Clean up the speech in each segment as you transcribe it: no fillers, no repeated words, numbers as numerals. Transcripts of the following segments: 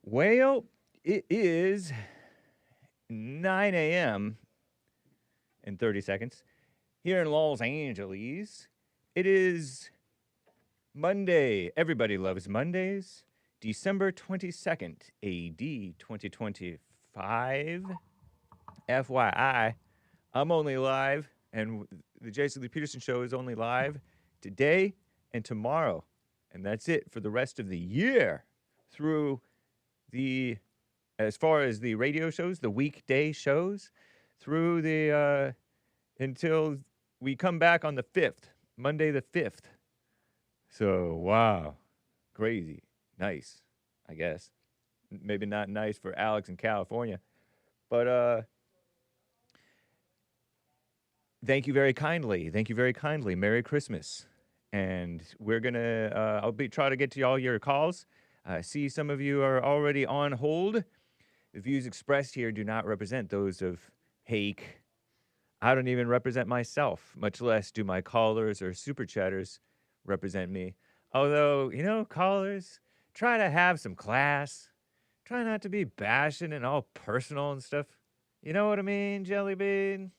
Well, it is 9 a.m. in 30 seconds here in Los Angeles. It is Monday. Everybody loves Mondays. December 22nd, AD 2025. FYI, I'm only live, and the Jason Lee Peterson Show is only live today and tomorrow. And that's it for the rest of the year through the, as far as the radio shows, the weekday shows, through the, until we come back on the 5th, Monday the 5th. So, wow, crazy, nice, I guess. Maybe not nice for Alex in California, but thank you very kindly. Thank you very kindly. Merry Christmas. And we're going to, I'll try to get to all your calls. I see some of you are already on hold. The views expressed here do not represent those of Hake. I don't even represent myself, much less do my callers or super chatters represent me. Although, you know, callers, try to have some class. Try not to be bashing and all personal and stuff. You know what I mean, Jelly Bean?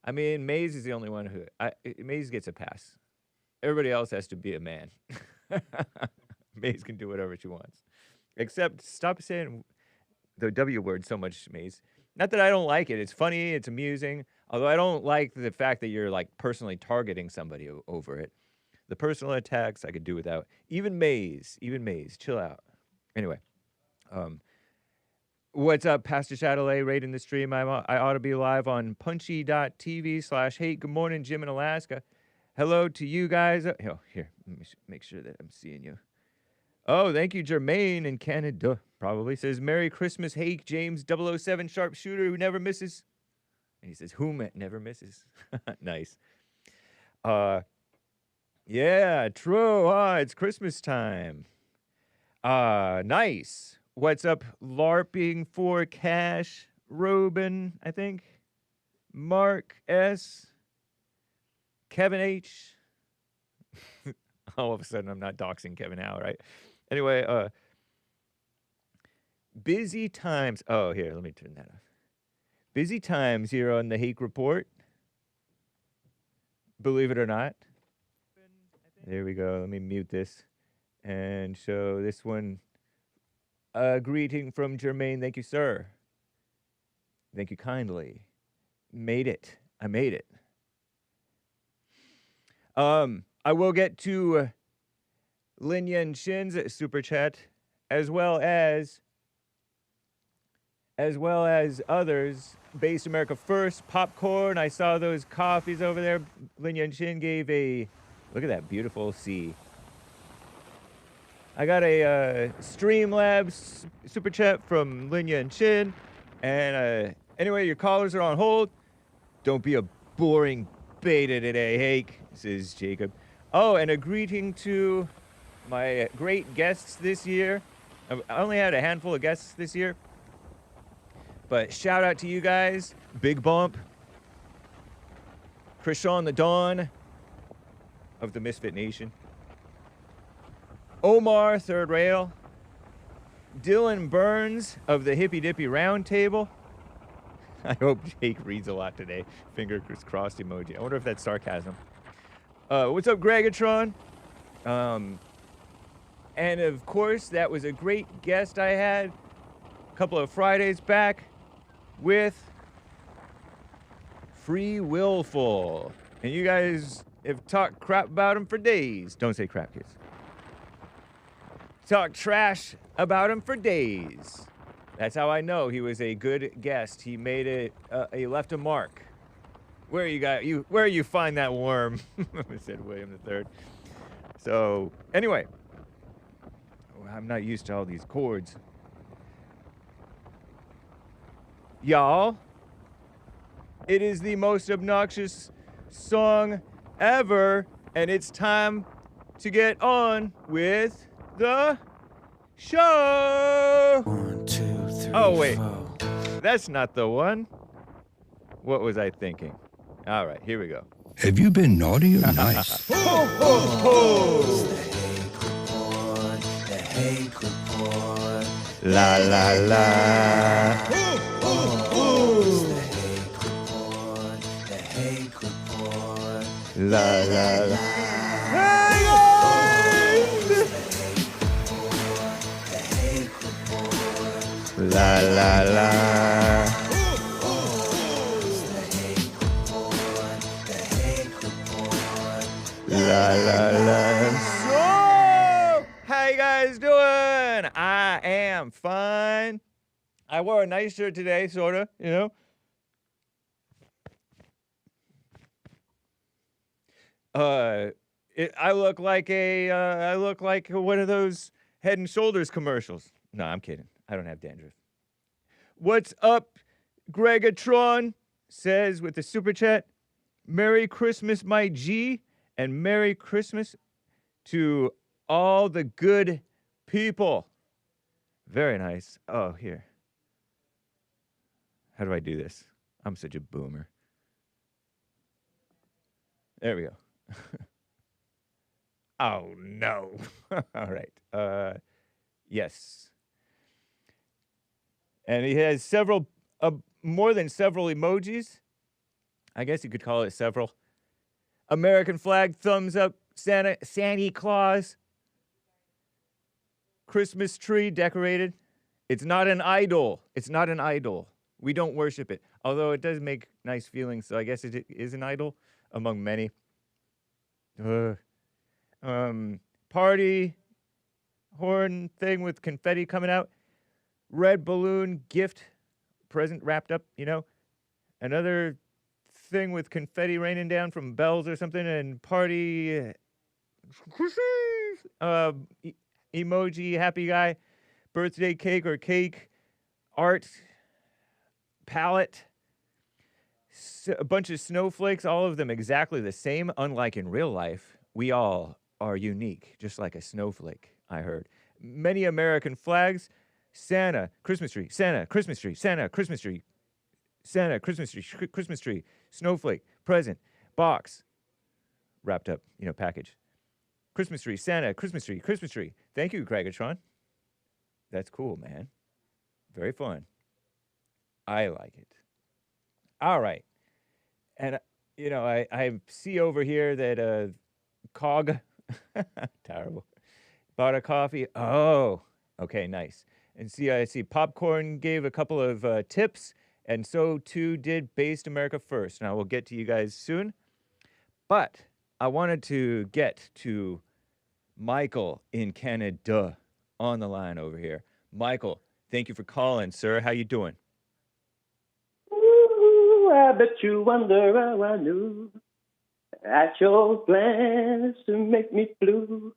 I mean, Maze is the only one who... Maze gets a pass. Everybody else has to be a man. Maze can do whatever she wants. Except stop saying the W word so much, Maze. Not that I don't like it. It's funny. It's amusing. Although I don't like the fact that you're, like, personally targeting somebody over it. The personal attacks I could do without. Even Maze. Chill out. Anyway. What's up, Pastor Chatelet, rating the stream. I ought to be live on punchy.tv/hate. Good morning, Jim in Alaska. Hello to you guys. Oh, here, let me make sure that I'm seeing you. Oh, thank you, Jermaine in Canada. Probably says, Merry Christmas, Hake, James 007 sharpshooter who never misses. And he says, whom never misses. Nice. Yeah, true. It's Christmas time. Nice. What's up, LARPing for Cash? Ruben, I think. Mark S. Kevin H. All of a sudden, I'm not doxing Kevin Howe, right? Anyway, busy times. Oh, here, let me turn that off. Busy times here on the Hake Report. Believe it or not. There we go. Let me mute this and show this one. Greeting from Jermaine. Thank you, sir. Thank you kindly. Made it. I made it. I will get to Lin Yen Shin's super chat, as well as others. Based America First, Popcorn. I saw those coffees over there. Lin Yen Shin gave a, look at that beautiful sea. I got a Streamlabs super chat from Lin Yen Shin. And anyway, your callers are on hold. Don't be a boring beta today, Hake, says Jacob. Oh, and a greeting to my great guests this year. I only had a handful of guests this year. But shout out to you guys. Big Bump. Krishan the Dawn of the Misfit Nation. Omar, Third Rail. Dylan Burns of the Hippy Dippy Roundtable. I hope Jake reads a lot today. Finger crossed emoji. I wonder if that's sarcasm. What's up, Greggatron? And of course, that was a great guest I had a couple of Fridays back with Free Willful. And you guys have talked crap about him for days. Don't say crap, kids. Talk trash about him for days. That's how I know he was a good guest. He made it. He left a mark. Where you find that worm? Said William III. So anyway, I'm not used to all these chords, y'all. It is the most obnoxious song ever, and it's time to get on with the show. 1, 2, 3, oh wait, 4. That's not the one. What was I thinking? All right, here we go. Have you been naughty or nice? Ho, ho, ho! The Hake Report. La, la, la. The Hake Report. La, la, la. Hey, guys! La, la, la. La, la, la. So, how you guys doing? I am fine. I wore a nice shirt today, sorta, you know. I look like one of those Head and Shoulders commercials. No, I'm kidding. I don't have dandruff. What's up, Greggatron? Says with the super chat, Merry Christmas, my G, and Merry Christmas to all the good people. Very nice. Oh, here. How do I do this? I'm such a boomer. There we go. Oh, no. All right. Yes. And he has several, more than several emojis. I guess you could call it several. American flag, thumbs up, Santa Claus. Christmas tree decorated. It's not an idol. It's not an idol. We don't worship it. Although it does make nice feelings, so I guess it is an idol among many. Party horn thing with confetti coming out. Red balloon gift present wrapped up, you know. Another thing with confetti raining down from bells or something, and party emoji, happy guy, birthday cake or cake, art, palette, a bunch of snowflakes, all of them exactly the same. Unlike in real life, we all are unique, just like a snowflake, I heard. Many American flags, Santa, Christmas tree, Santa, Christmas tree, Santa, Christmas tree, Santa, Christmas tree, Christmas tree, snowflake, present, box, wrapped up, you know, package. Christmas tree, Santa, Christmas tree, Christmas tree. Thank you, Greggatron. That's cool, man. Very fun. I like it. All right. And, you know, I see over here that Cog, terrible, bought a coffee. Oh, okay, nice. And see, I see Popcorn gave a couple of tips, and so too did Based America First. Now, we'll get to you guys soon. But I wanted to get to Michael in Canada on the line over here. Michael, thank you for calling, sir. How you doing? Ooh, I bet you wonder how I knew at your plans to make me blue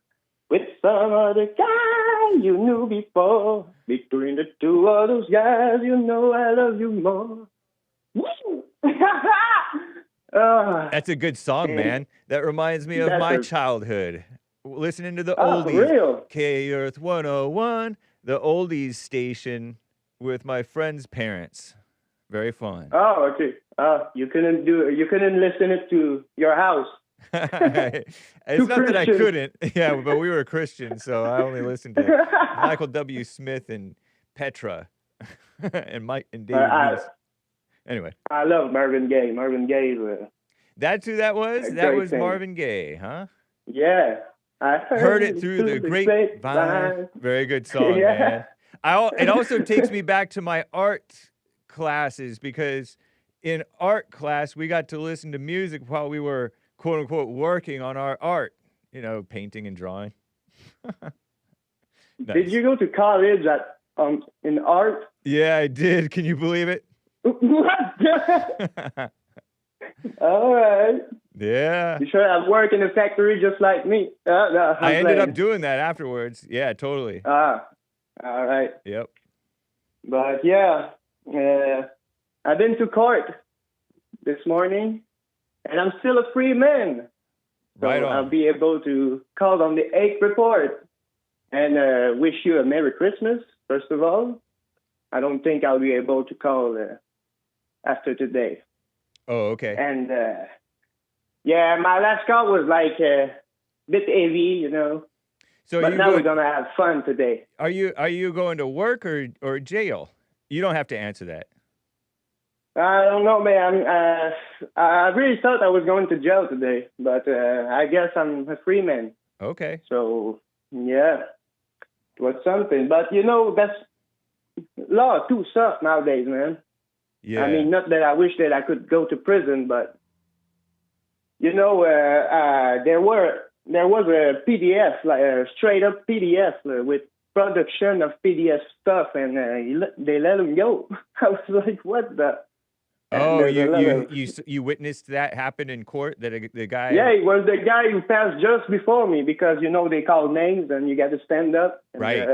with some other guy you knew before. Between the two of those guys, you know I love you more. Woo! That's a good song, man. That reminds me of my childhood. Listening to the oldies. For real? K-Earth 101, the oldies station with my friend's parents. Very fun. Oh, okay. You couldn't listen it to your house. It's not that I couldn't. Yeah, but we were Christians, so I only listened to Michael W. Smith and Petra and Mike and David Meese. Anyway. I love Marvin Gaye. Marvin Gaye is That's who that was? That was Marvin Gaye, huh? Yeah. I heard it through the grapevine. Very good song, man. It also takes me back to my art classes, because in art class, we got to listen to music while we were, quote unquote, working on our art, you know, painting and drawing. Nice. Did you go to college in art? Yeah, I did. Can you believe it? All right. Yeah. You sure I work in a factory just like me? No, I ended up doing that afterwards. Yeah, totally. All right. Yep. But yeah, I've been to court this morning, and I'm still a free man. So right on. I'll be able to call on the Hake report and wish you a Merry Christmas, first of all. I don't think I'll be able to call after today. Oh, okay. And Yeah, my last call was like a bit heavy, you know. So But now we're gonna have fun today. Are you going to work or jail? You don't have to answer that. I don't know, man. I really thought I was going to jail today, but I guess I'm a free man. Okay. So yeah, it was something. But you know, that's law too soft nowadays, man. Yeah. I mean, not that I wish that I could go to prison, but you know, there was a PDF, like a straight up PDF with production of PDF stuff, and they let him go. I was like, what the? Oh, you witnessed that happen in court? That the guy? Yeah, it was the guy who passed just before me, because you know they call names and you got to stand up. And, right.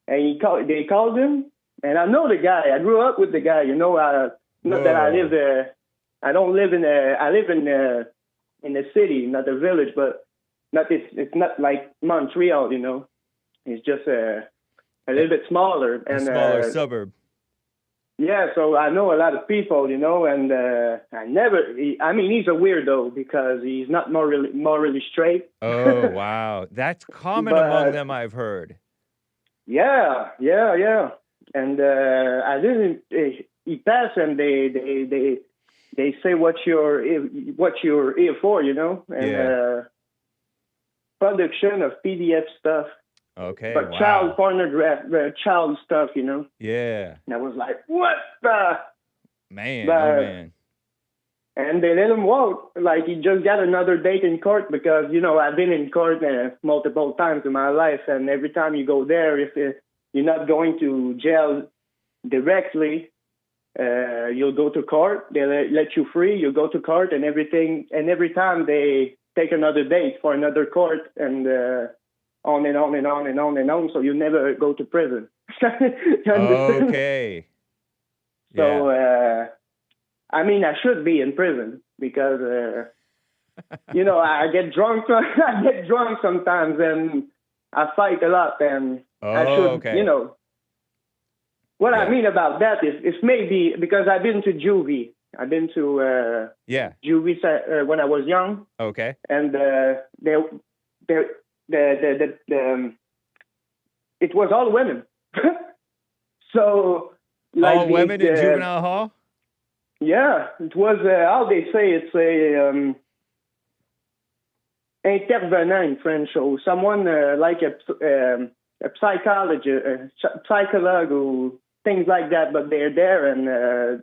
And they called him, and I know the guy. I grew up with the guy. You know, not that I live there. I don't live in I live in the city, not the village, but it's not like Montreal. You know, it's just a little bit smaller and smaller suburb. Yeah, so I know a lot of people, you know, and I mean, he's a weirdo because he's not morally straight. Oh, wow. That's common among them, I've heard. Yeah. And I didn't, he passed, and they say what you're here for, you know, and production of PDF stuff. Okay. But wow. child pornography, child stuff, you know. Yeah. And I was like, what the? Man, man. And they let him walk. Like, he just got another date in court because, you know, I've been in court multiple times in my life. And every time you go there, if you're not going to jail directly, you'll go to court. They let you free. You go to court and everything. And every time they take another date for another court, and on and on and on and on and on, so you never go to prison. Okay. So, I mean, I should be in prison because, you know, I get drunk. I get drunk sometimes, and I fight a lot, and I should, you know. What I mean about that is maybe because I've been to Juvie. I've been to Juvie when I was young. Okay. And it was all women. So, like, all women in juvenile hall? Yeah, it was, how they say, it's a intervenant in French, or someone like a psychologist, psychologue, or things like that, but they're there and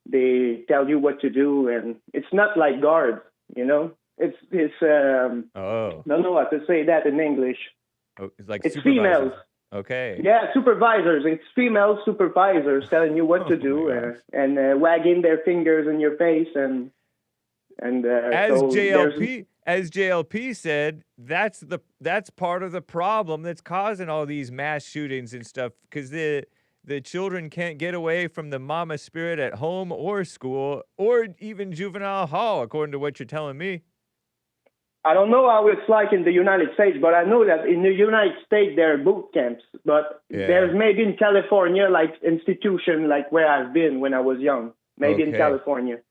they tell you what to do, and it's not like guards, you know? It's I don't know how to say that in English. Oh, it's it's females. Okay. Yeah, supervisors. It's female supervisors telling you what to do and wagging their fingers in your face and as so JLP said, that's part of the problem that's causing all these mass shootings and stuff, because the children can't get away from the mama spirit at home or school or even juvenile hall, according to what you're telling me. I don't know how it's like in the United States, but I know that in the United States there are boot camps. But there's maybe in California, like institution, like where I've been when I was young, maybe in California,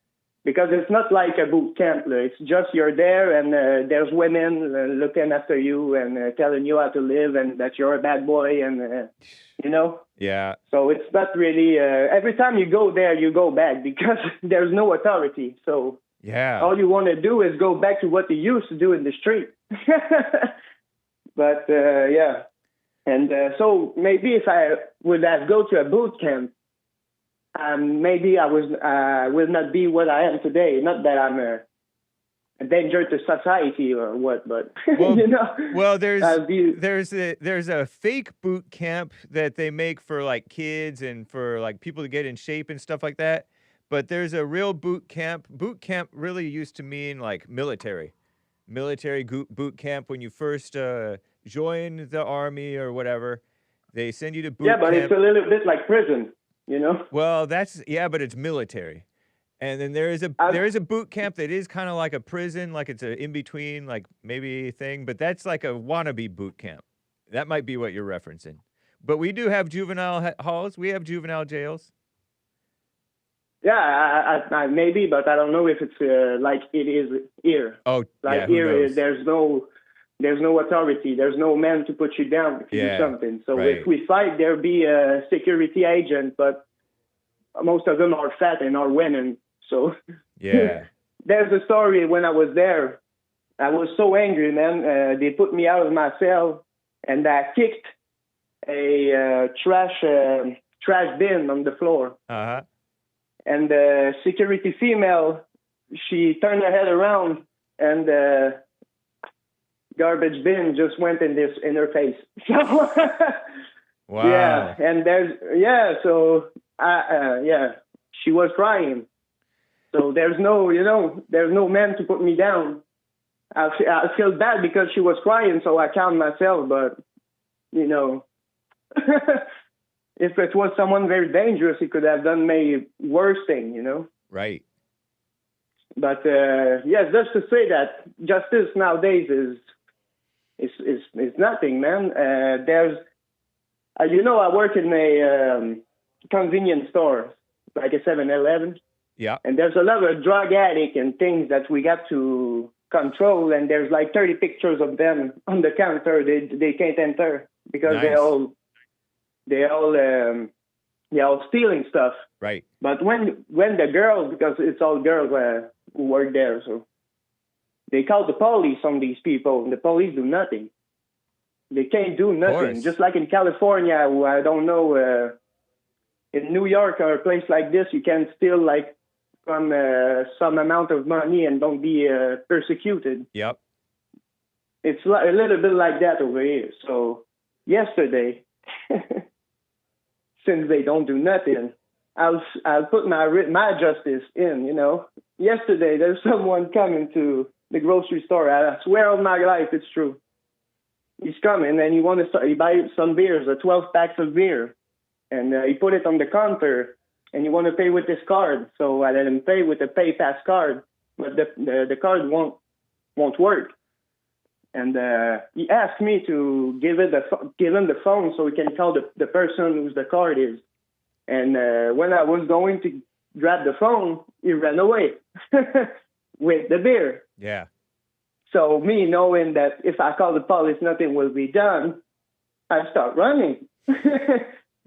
because it's not like a boot camp. It's just you're there and there's women looking after you and telling you how to live and that you're a bad boy and you know. Yeah. So it's not really. Every time you go there, you go back because there's no authority. So. Yeah. All you want to do is go back to what you used to do in the street. But, yeah. And so maybe if I would have go to a boot camp, maybe I will not be what I am today. Not that I'm a danger to society or what, but, well, you know. Well, there's a fake boot camp that they make for, like, kids and for, like, people to get in shape and stuff like that. But there's a real boot camp. Boot camp really used to mean like military boot camp. When you first join the army or whatever, they send you to boot camp. Yeah, but it's a little bit like prison, you know? Well, but it's military. And then there is a boot camp that is kind of like a prison, like it's a in-between, like maybe thing. But that's like a wannabe boot camp. That might be what you're referencing. But we do have juvenile halls. We have juvenile jails. I maybe, but I don't know if it's like it is here. Oh, Like yeah, who here, knows? there's no authority. There's no man to put you down if you do something. So right. if we fight, there'll be a security agent, but most of them are fat and are women. So Yeah. there's a story when I was there. I was so angry, man. They put me out of my cell, and I kicked a trash bin on the floor. Uh-huh. And the security female, she turned her head around, and the garbage bin just went in her face. So Wow. yeah, and so she was crying. So there's no man to put me down. I feel bad because she was crying, so I calmed myself. But if it was someone very dangerous, he could have done maybe worse thing, Right. But yes, just to say that justice nowadays is nothing, man. There's, I work in a convenience store, like a 7-Eleven. Yeah. And there's a lot of drug addict and things that we got to control. And there's like 30 pictures of them on the counter. They can't enter because Nice. they're all stealing stuff. Right. But when the girls, because it's all girls who work there, so they call the police on these people, and the police do nothing. They can't do nothing. course. Just like in California, I don't know, in New York or a place like this, you can steal like from some amount of money and don't be persecuted. Yep. It's a little bit like that over here. So yesterday, since they don't do nothing, I'll put my justice in. Yesterday there's someone coming to the grocery store. I swear on my life it's true. He's coming and he buy some beers, 12 packs of beer, and he put it on the counter. And you want to pay with this card, so I let him pay with a PayPass card, but the card won't work. And he asked me to give him the phone so he can call the person whose the card is. And when I was going to grab the phone, he ran away with the beer. Yeah. So me knowing that if I call the police, nothing will be done, I start running.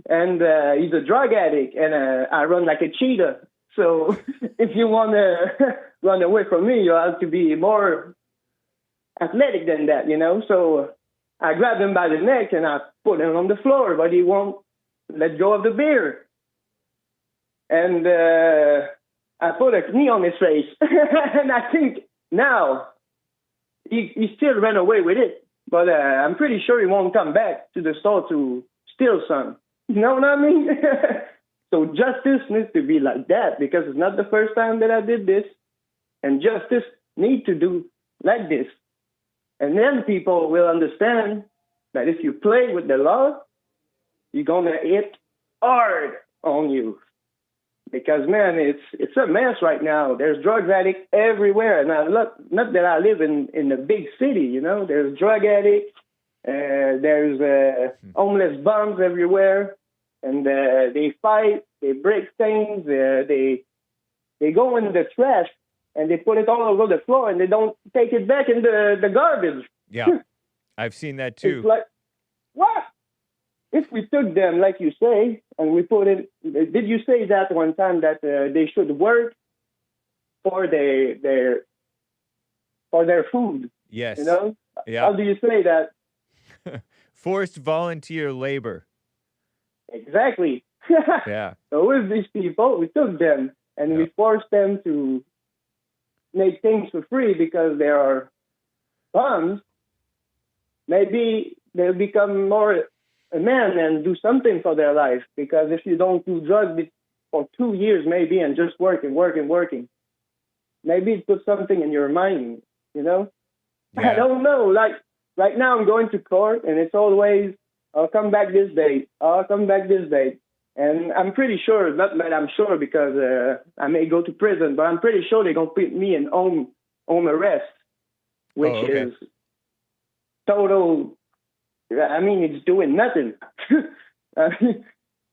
And he's a drug addict, and I run like a cheetah. So if you want to run away from me, you have to be more athletic than that, So I grabbed him by the neck, and I put him on the floor, but he won't let go of the beer. And I put a knee on his face. And I think now he still ran away with it. But I'm pretty sure he won't come back to the store to steal some. You know what I mean? So justice needs to be like that because it's not the first time that I did this. And justice needs to do like this. And then people will understand that if you play with the law, you're going to hit hard on you. Because, man, it's a mess right now. There's drug addicts everywhere. And not that I live in a big city, There's drug addicts. There's homeless bums everywhere. And they fight, they break things, they go in the trash, and they put it all over the floor, and they don't take it back in the garbage. Yeah. I've seen that too. It's like, what? If we took them, like you say, and we put it, did you say that one time that they should work for their food? Yes. Yeah. How do you say that? Forced volunteer labor. Exactly. Yeah. So with these people, we took them and we forced them to make things for free because there are funds. Maybe they'll become more a man and do something for their life. Because if you don't do drugs for 2 years, maybe, and just working, maybe it puts something in your mind, Yeah. I don't know. Like right now, I'm going to court, and it's always, I'll come back this date. And I'm pretty sure, not that I'm sure because I may go to prison, but I'm pretty sure they're going to put me in home arrest, which is total, it's doing nothing.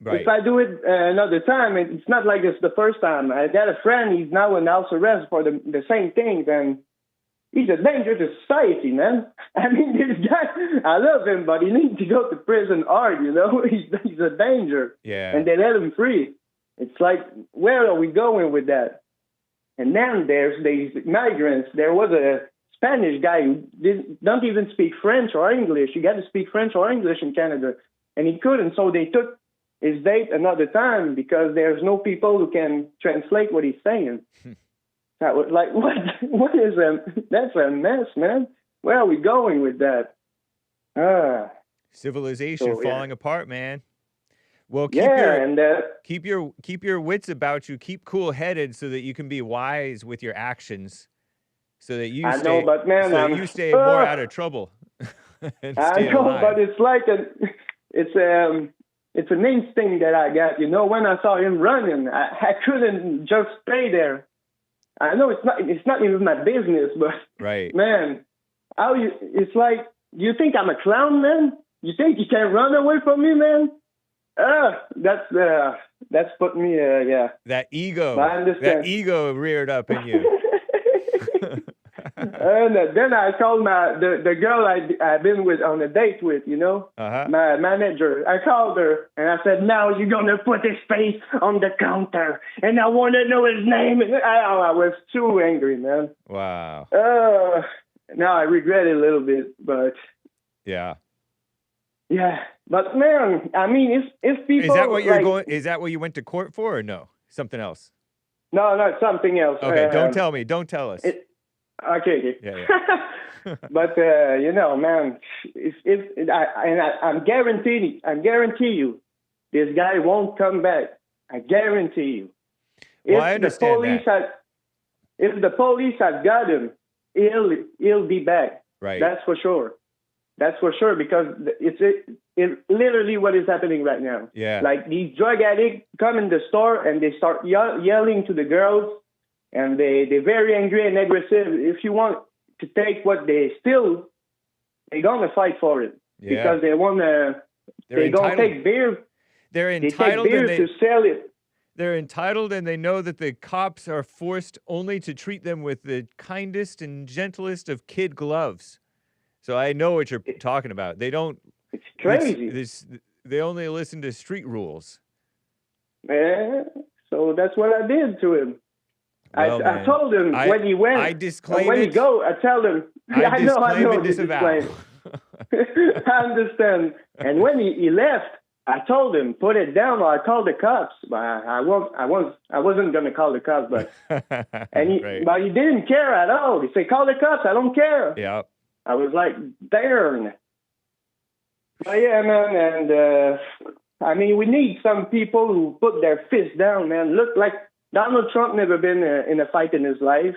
Right. If I do it another time, it's not like it's the first time. I got a friend, he's now in house arrest for the same thing, and he's a danger to society, man. I mean, this guy, I love him, but he needs to go to prison hard, you know? He's a danger. Yeah. And they let him free. It's like, where are we going with that? And then there's these migrants. There was a Spanish guy who don't even speak French or English. You got to speak French or English in Canada. And he couldn't, so they took his date another time because there's no people who can translate what he's saying. That was like, what is that's a mess, man. Where are we going with that? Civilization falling apart, man. Well, keep your wits about you. Keep cool-headed so that you can be wise with your actions, so that you stay more out of trouble. I know, alive. but it's like it's an instinct that I got. You know, when I saw him running, I couldn't just stay there. I know it's not even my business, but right, man, it's like, you think I'm a clown, man? You think you can run away from me, man? That's put me, yeah. That ego, I understand. that ego reared up in you. And then I called the girl I've been with on a date with, you know, my manager. I called her and I said, now you're going to put his face on the counter and I want to know his name. And I was too angry, man. Wow. Now I regret it a little bit, but. Yeah. Yeah. But man, I mean, if people. Is that what you're going? Is that what you went to court for or no? Something else? No, something else. Okay. Don't tell me. Don't tell us. Okay. Yeah. But you know, man, I guarantee you, this guy won't come back. I guarantee you. Well, I understand If the police had got him, he'll be back. Right. That's for sure. That's for sure, because it's literally what is happening right now. Yeah. Like, these drug addicts come in the store and they start yelling to the girls. And they're very angry and aggressive. If you want to take what they steal, they're going to fight for it. Yeah. Because they want to, they're going to take beer. They're They entitled. take beer to sell it. They're entitled, and they know that the cops are forced only to treat them with the kindest and gentlest of kid gloves. So I know what you're talking about. They don't. It's crazy. They only listen to street rules. Yeah. So that's what I did to him. Well, I told him when he went. I disclaim when he go, I tell him. I know. And disavow. I understand. And when he left, I told him, put it down, or I called the cops. But I wasn't gonna call the cops, but but he didn't care at all. He said, call the cops. I don't care. Yeah. I was like, darn. But yeah, man, and I mean, we need some people who put their fist down, man. Look like Donald Trump never been in a fight in his life.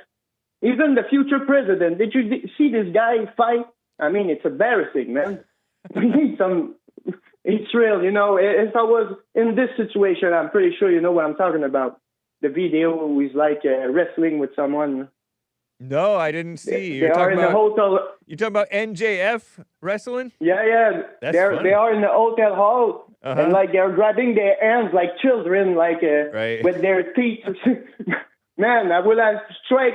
Even the future president. Did you see this guy fight? I mean, it's embarrassing, man. We need some. It's real, you know. If I was in this situation, I'm pretty sure you know what I'm talking about. The video who is like wrestling with someone. No, I didn't see. They are in the hotel. You're talking about NJF wrestling? Yeah. They are in the hotel hall. And like they're grabbing their hands like children, like with their teeth. Man, I would have struck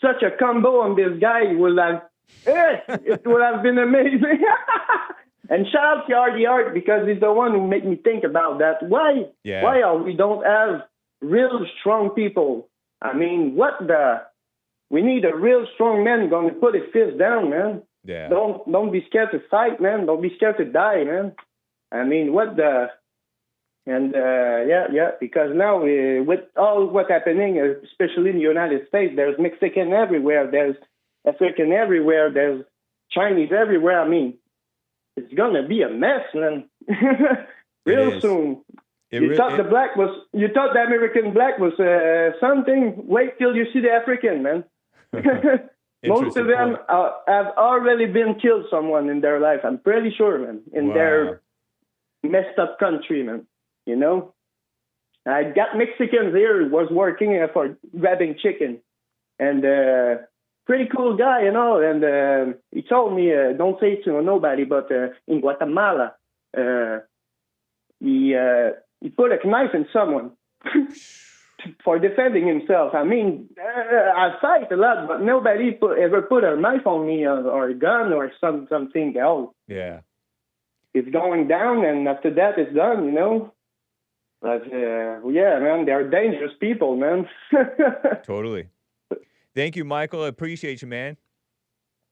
such a combo on this guy. It would have been amazing. And shout out to RDR because he's the one who made me think about that. Why we don't have real strong people? I mean, we need a real strong man going to put his fist down, man. Yeah. Don't be scared to fight, man. Don't be scared to die, man. I mean, because now with all what's happening, especially in the United States, there's Mexican everywhere, there's African everywhere, there's Chinese everywhere. I mean, it's gonna be a mess, man. Real soon. You thought the American black was something. Wait till you see the African, man. Most of them have already been killed someone in their life. I'm pretty sure, man, in their messed up country, man. You know, I got Mexicans here who was working for grabbing chicken, and pretty cool guy, you know. And he told me, don't say it to nobody, but in Guatemala, He put a knife in someone for defending himself. I mean, I fight a lot, but nobody ever put a knife on me or a gun or something else. Yeah. It's going down, and after that, it's done, you know? But, yeah, man, they're dangerous people, man. Totally. Thank you, Michael. I appreciate you, man.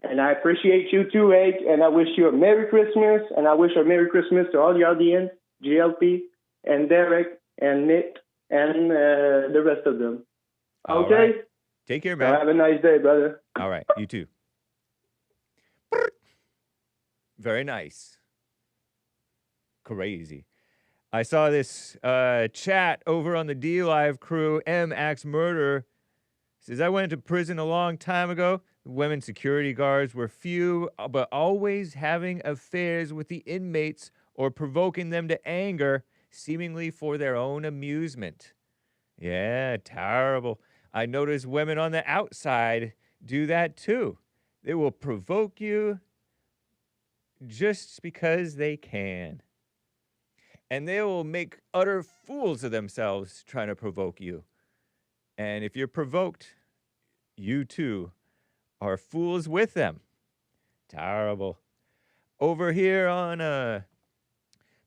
And I appreciate you too, Hake, and I wish you a Merry Christmas, and I wish a Merry Christmas to all the audience, GLP, and Derek, and Nick, and the rest of them. All Okay? right. Take care, man. Have a nice day, brother. All right. You too. Very nice. Crazy. I saw this chat over on the D Live crew. M Axe Murder says, I went to prison a long time ago. Women security guards were few, but always having affairs with the inmates or provoking them to anger, seemingly for their own amusement. Yeah, terrible. I noticed women on the outside do that too. They will provoke you just because they can. And they will make utter fools of themselves trying to provoke you. And if you're provoked, you too are fools with them. Terrible. Over here on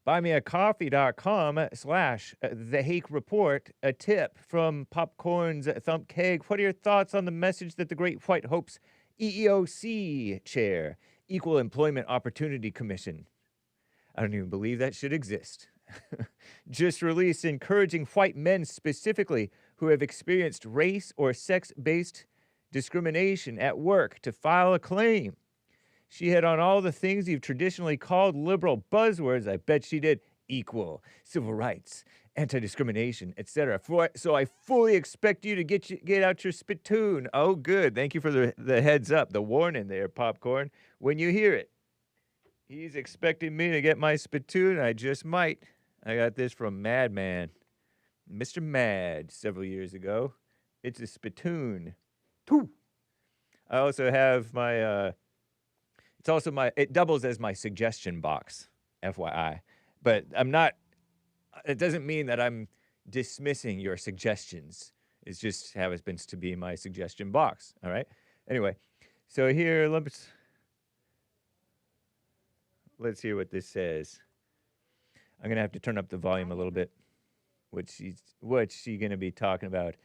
buymeacoffee.com/The Hake Report, a tip from Popcorn's Thump Keg. What are your thoughts on the message that the Great White Hope's EEOC chair, Equal Employment Opportunity Commission, I don't even believe that should exist, just released, encouraging white men specifically who have experienced race or sex-based discrimination at work to file a claim. She hit on all the things you've traditionally called liberal buzzwords. I bet she did. Equal, civil rights, anti-discrimination, etc. So I fully expect you to get out your spittoon. Oh, good. Thank you for the heads up, the warning there, Popcorn. When you hear it, he's expecting me to get my spittoon. I just might. I got this from Madman, Mr. Mad, several years ago. It's a spittoon. I also have my, it doubles as my suggestion box, FYI. But it doesn't mean that I'm dismissing your suggestions. It just happens to be my suggestion box, all right? Anyway, so here, let's hear what this says. I'm going to have to turn up the volume a little bit. What's she going to be talking about?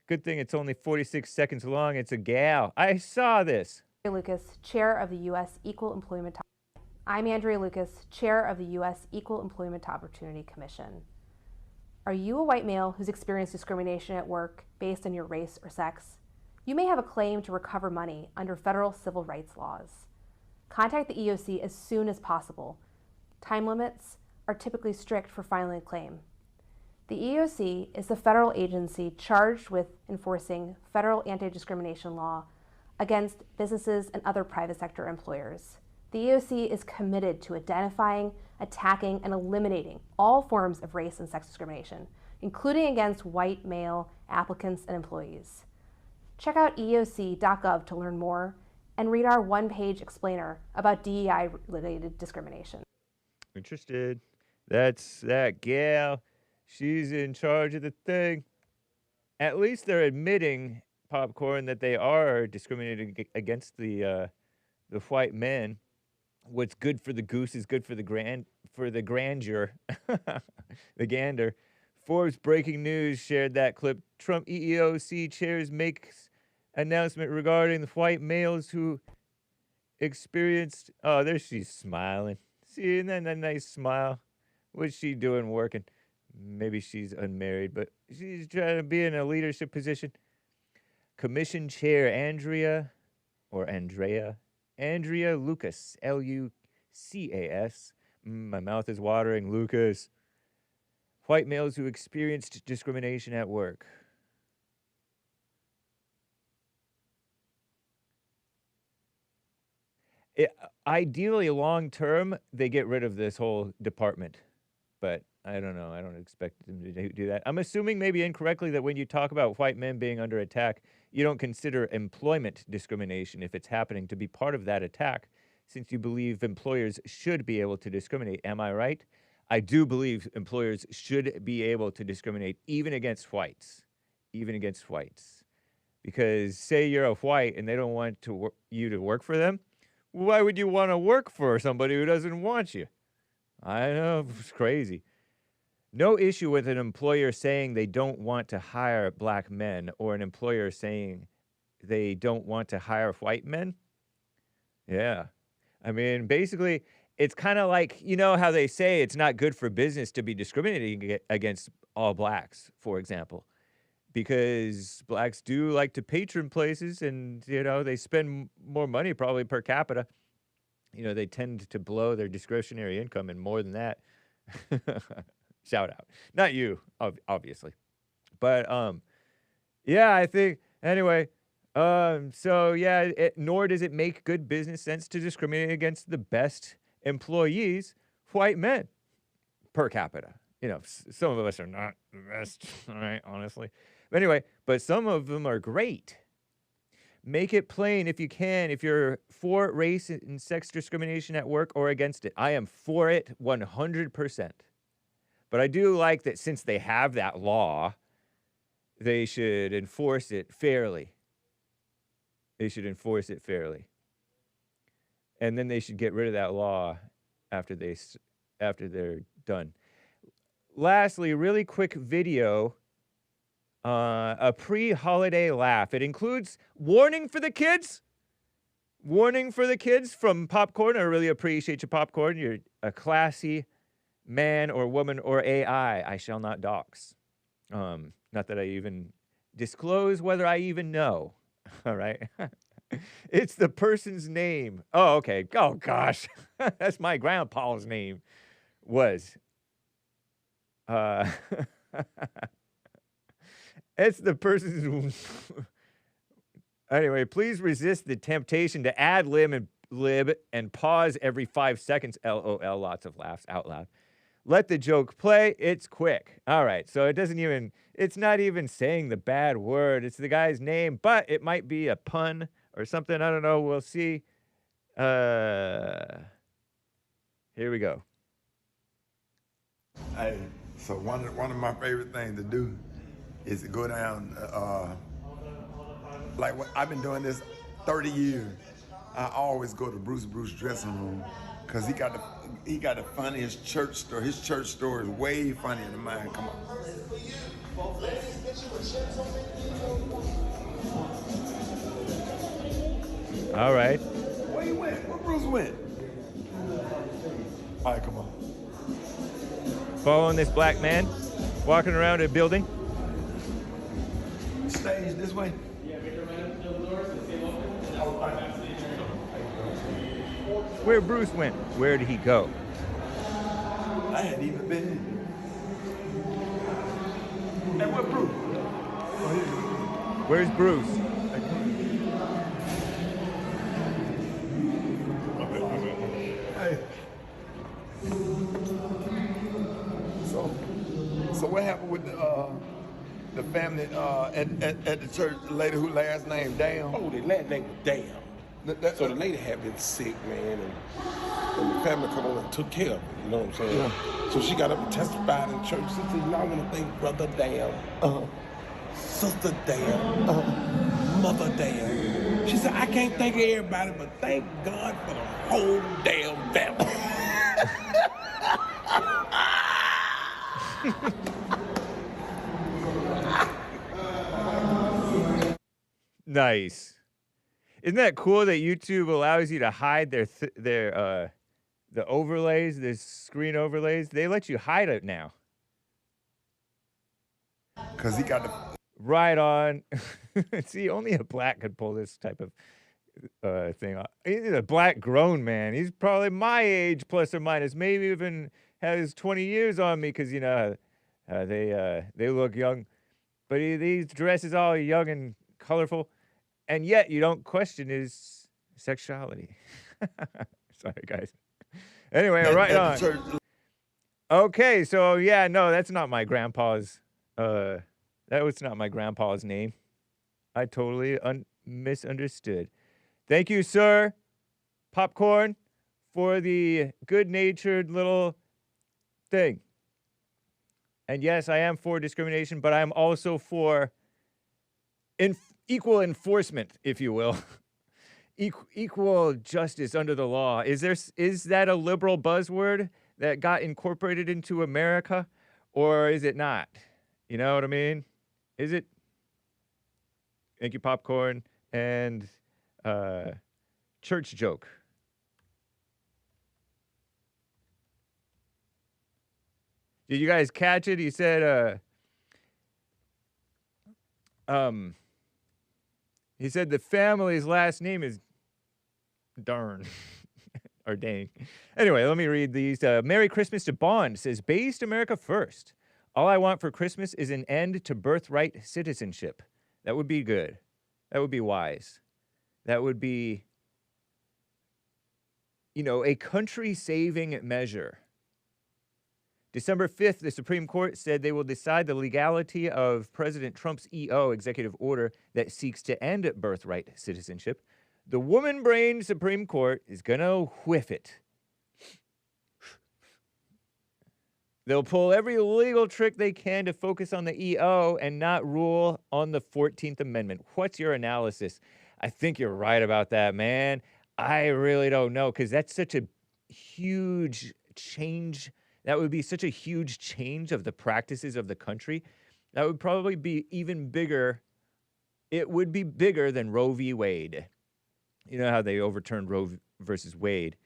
Good thing it's only 46 seconds long. It's a gal. I saw this. Lucas, Chair of the U.S. Equal Employment. I'm Andrea Lucas, Chair of the U.S. Equal Employment Opportunity Commission. Are you a white male who's experienced discrimination at work based on your race or sex? You may have a claim to recover money under federal civil rights laws. Contact the EEOC as soon as possible. Time limits are typically strict for filing a claim. The EEOC is the federal agency charged with enforcing federal anti-discrimination law against businesses and other private sector employers. The EEOC is committed to identifying, attacking, and eliminating all forms of race and sex discrimination, including against white male applicants and employees. Check out EEOC.gov to learn more and read our one-page explainer about DEI-related discrimination. Interested? That's that gal. She's in charge of the thing. At least they're admitting, Popcorn, that they are discriminating against the white men. What's good for the goose is good for the grandeur, the gander. Forbes breaking news shared that clip. Trump EEOC chairs makes announcement regarding the white males who experienced. Oh, there she's smiling. See, isn't that a nice smile? What's she doing working? Maybe she's unmarried, but she's trying to be in a leadership position. Commission Chair Andrea Lucas, Lucas. My mouth is watering, Lucas. White males who experienced discrimination at work. Ideally, long term, they get rid of this whole department. But I don't know. I don't expect them to do that. I'm assuming maybe incorrectly that when you talk about white men being under attack, you don't consider employment discrimination if it's happening to be part of that attack, since you believe employers should be able to discriminate. Am I right? I do believe employers should be able to discriminate even against whites, because say you're a white and they don't want you to work for them, why would you want to work for somebody who doesn't want you? I know, it's crazy. No issue with an employer saying they don't want to hire black men or an employer saying they don't want to hire white men. Yeah. I mean, basically, it's kind of like, you know how they say it's not good for business to be discriminating against all blacks, for example, because blacks do like to patron places and, you know, they spend more money probably per capita. You know, they tend to blow their discretionary income and more than that. Shout out. Not you, obviously. But, yeah, I think, anyway, so yeah, nor does it make good business sense to discriminate against the best employees, white men, per capita. You know, some of us are not the best, all right, honestly. But anyway, but some of them are great. Make it plain if you can, if you're for race and sex discrimination at work or against it. I am for it 100%. But I do like that since they have that law, they should enforce it fairly. They should enforce it fairly. And then they should get rid of that law after they're done. Lastly, really quick video, a pre-holiday laugh. It includes warning for the kids. Warning for the kids from Popcorn. I really appreciate you, Popcorn. You're a classy man or woman or AI. I shall not dox. Not that I even disclose whether I even know. All right. It's the person's name. Oh, okay. Oh, gosh. That's my grandpa's name. Was. It's the person's. Anyway, please resist the temptation to ad lib and pause every 5 seconds. LOL. Lots of laughs out loud. Let the joke play. It's quick. All right. So it's not even saying the bad word. It's the guy's name, but it might be a pun or something. I don't know. We'll see. Here we go. Hey, so one of my favorite things to do is to go down, like I've been doing this 30 years. I always go to Bruce dressing room because he got the funniest church story. His church story is way funnier than mine. Come on. All right. Where you went? Where Bruce went? All right, come on. Following this black man, walking around a building. Stage this way. Where Bruce went. Where did he go? I hadn't even been in. Hey, where Bruce? Where's Bruce? Hey. So what happened with the family at the church, the lady who last name Damn? Oh, the last name was Damn. So the lady had been sick, man, and the family come on and took care of her, you know what I'm saying? Yeah. So she got up and testified in church. She said, I want to thank Brother Damn, Sister Damn, Mother Damn. She said, I can't thank everybody, but thank God for the whole damn family. Nice. Isn't that cool that YouTube allows you to hide the overlays, the screen overlays? They let you hide it now. Cause he got the right on. See, only a black could pull this type of thing off. He's a black grown man. He's probably my age, plus or minus. Maybe even has 20 years on me, because you know they look young, but he dresses all young and colorful. And yet you don't question his sexuality. Sorry, guys. Anyway, right on. Okay, so yeah, no, that's not my grandpa's. That was not my grandpa's name. I totally misunderstood. Thank you, sir, Popcorn, for the good-natured little thing. And yes, I am for discrimination, but I'm also for equal enforcement, if you will. Equal justice under the law. Is that a liberal buzzword that got incorporated into America, or is it not? You know what I mean? Is it? Thank you, Popcorn. And church joke. Did you guys catch it? He said, the family's last name is darn. Or dang. Anyway, let me read these. Merry Christmas to Bond says, Based America first. All I want for Christmas is an end to birthright citizenship. That would be good. That would be wise. That would be, a country-saving measure. December 5th, the Supreme Court said they will decide the legality of President Trump's EO executive order that seeks to end birthright citizenship. The woman-brained Supreme Court is going to whiff it. They'll pull every legal trick they can to focus on the EO and not rule on the 14th Amendment. What's your analysis? I think you're right about that, man. I really don't know, because that's such a huge change. That would be such a huge change of the practices of the country. That would probably be even bigger. It would be bigger than Roe v. Wade. You know how they overturned Roe versus Wade.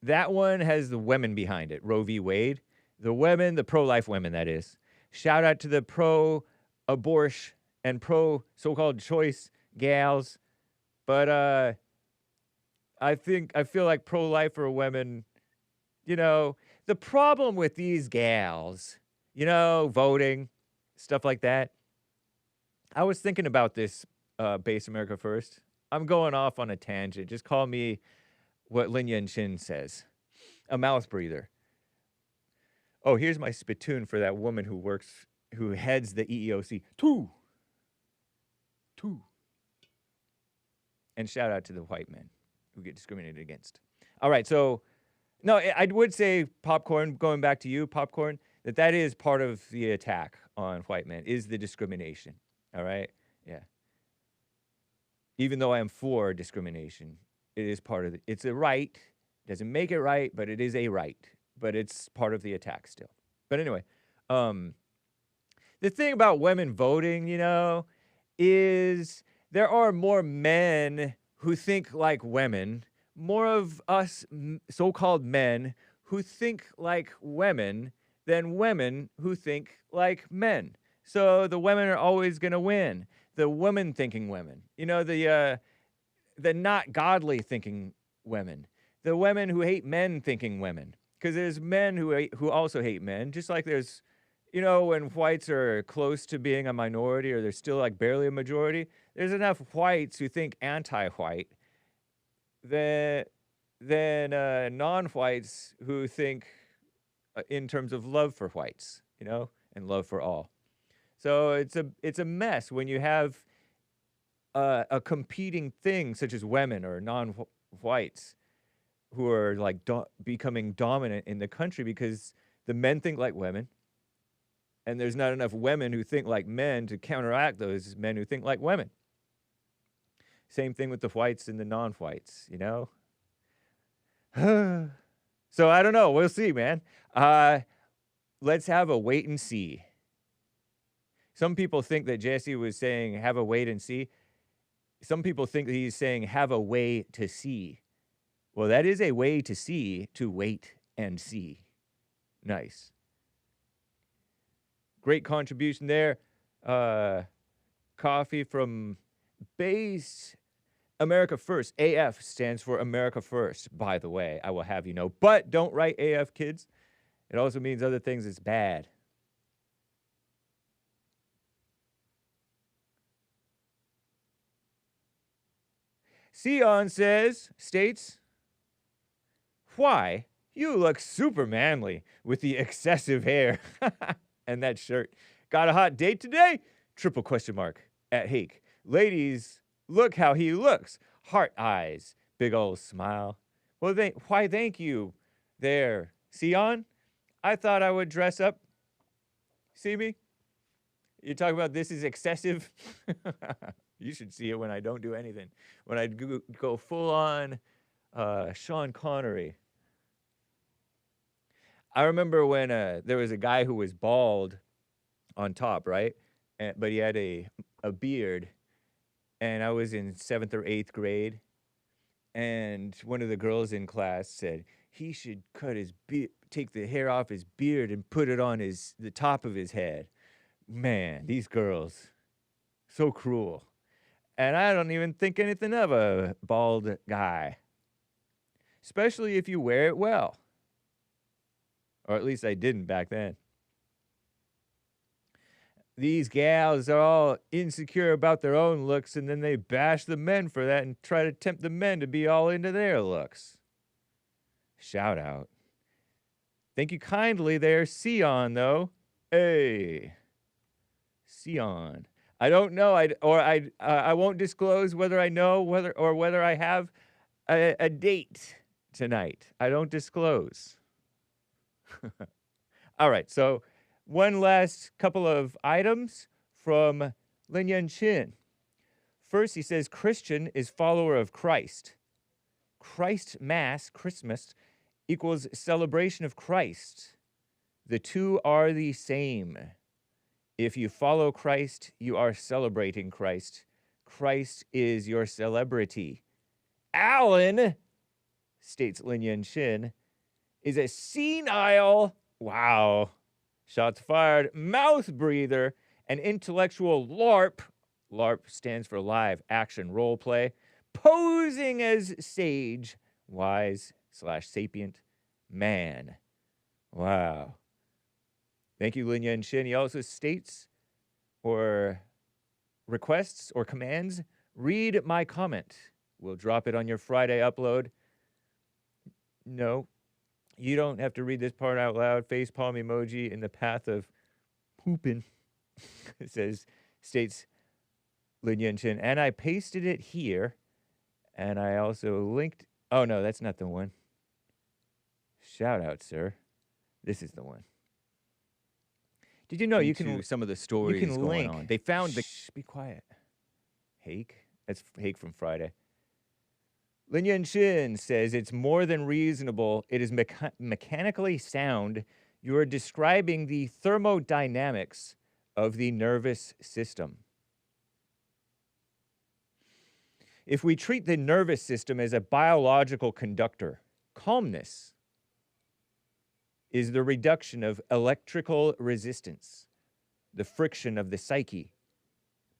That one has the women behind it, Roe v. Wade. The women, the pro-life women, that is. Shout out to the pro-abortion and pro-so-called choice gals. But I feel like pro-lifer women, the problem with these gals, voting, stuff like that. I was thinking about this, Base America First. I'm going off on a tangent. Just call me what Lin Yan Chin says, a mouth breather. Oh, here's my spittoon for that woman who heads the EEOC. Two. And shout out to the white men who get discriminated against. All right, so, no, I would say, Popcorn, going back to you, Popcorn, that is part of the attack on white men, is the discrimination. All right? Yeah. Even though I am for discrimination, it is part of it. It's a right. Doesn't make it right, but it is a right. But it's part of the attack still. But anyway, the thing about women voting, is there are more men who think like women, more of us so-called men who think like women than women who think like men. So the women are always going to win. The women-thinking women. The not godly thinking women. The women who hate men thinking women. Because there's men who also hate men, just like there's, when whites are close to being a minority or they're still like barely a majority, there's enough whites who think anti-white than non-whites who think in terms of love for whites, and love for all. So it's a mess when you have a competing thing such as women or non-whites who are like becoming dominant in the country because the men think like women, and there's not enough women who think like men to counteract those men who think like women. Same thing with the whites and the non-whites, So I don't know. We'll see, man. Let's have a wait and see. Some people think that Jesse was saying have a wait and see. Some people think that he's saying have a way to see. Well, that is a way to see, to wait and see. Nice. Great contribution there. Coffee from Base America First. AF stands for America First, by the way. I will have you know. But don't write AF, kids. It also means other things. It's bad. Sion states, why? You look super manly with the excessive hair and that shirt. Got a hot date today? Triple question mark at Hake. Ladies, look how he looks. Heart eyes. Big old smile. Well, why thank you there, Sion. I thought I would dress up. See me? You talk about this is excessive. You should see it when I don't do anything. When I go full on Sean Connery. I remember when there was a guy who was bald on top, right? But he had a beard. And I was in 7th or 8th grade. And one of the girls in class said he should cut his take the hair off his beard and put it on the top of his head. Man, these girls, so cruel. And I don't even think anything of a bald guy, especially if you wear it well. Or at least I didn't back then. These gals are all insecure about their own looks, and then they bash the men for that and try to tempt the men to be all into their looks. Shout out. Thank you kindly there, Sion, though. Hey. Sion. I don't know. I won't disclose whether I know whether I have a date tonight. I don't disclose. All right, so one last couple of items from Lin Yan Chin. First, he says Christian is follower of Christ. Christ Mass, Christmas, equals celebration of Christ. The two are the same. If you follow Christ, you are celebrating Christ. Christ is your celebrity. Alan, states Lin Yan Chin, is a senile, wow, shots fired, mouth breather, an intellectual LARP. LARP stands for live action role play, posing as sage, wise / sapient man. Wow. Thank you, Lin Yan Chin. He also states or requests or commands, read my comment. We'll drop it on your Friday upload. No, you don't have to read this part out loud. Facepalm emoji in the path of pooping. It states Lin Yan Chin. And I pasted it here. And I also linked. Oh, no, that's not the one. Shout out, sir. This is the one. Did you know you can some of the stories you can going link. On? They found the. Shh, be quiet. Hake. That's Hake from Friday. Lin Yan Chin says it's more than reasonable. It is mechanically sound. You are describing the thermodynamics of the nervous system. If we treat the nervous system as a biological conductor, calmness is the reduction of electrical resistance, the friction of the psyche.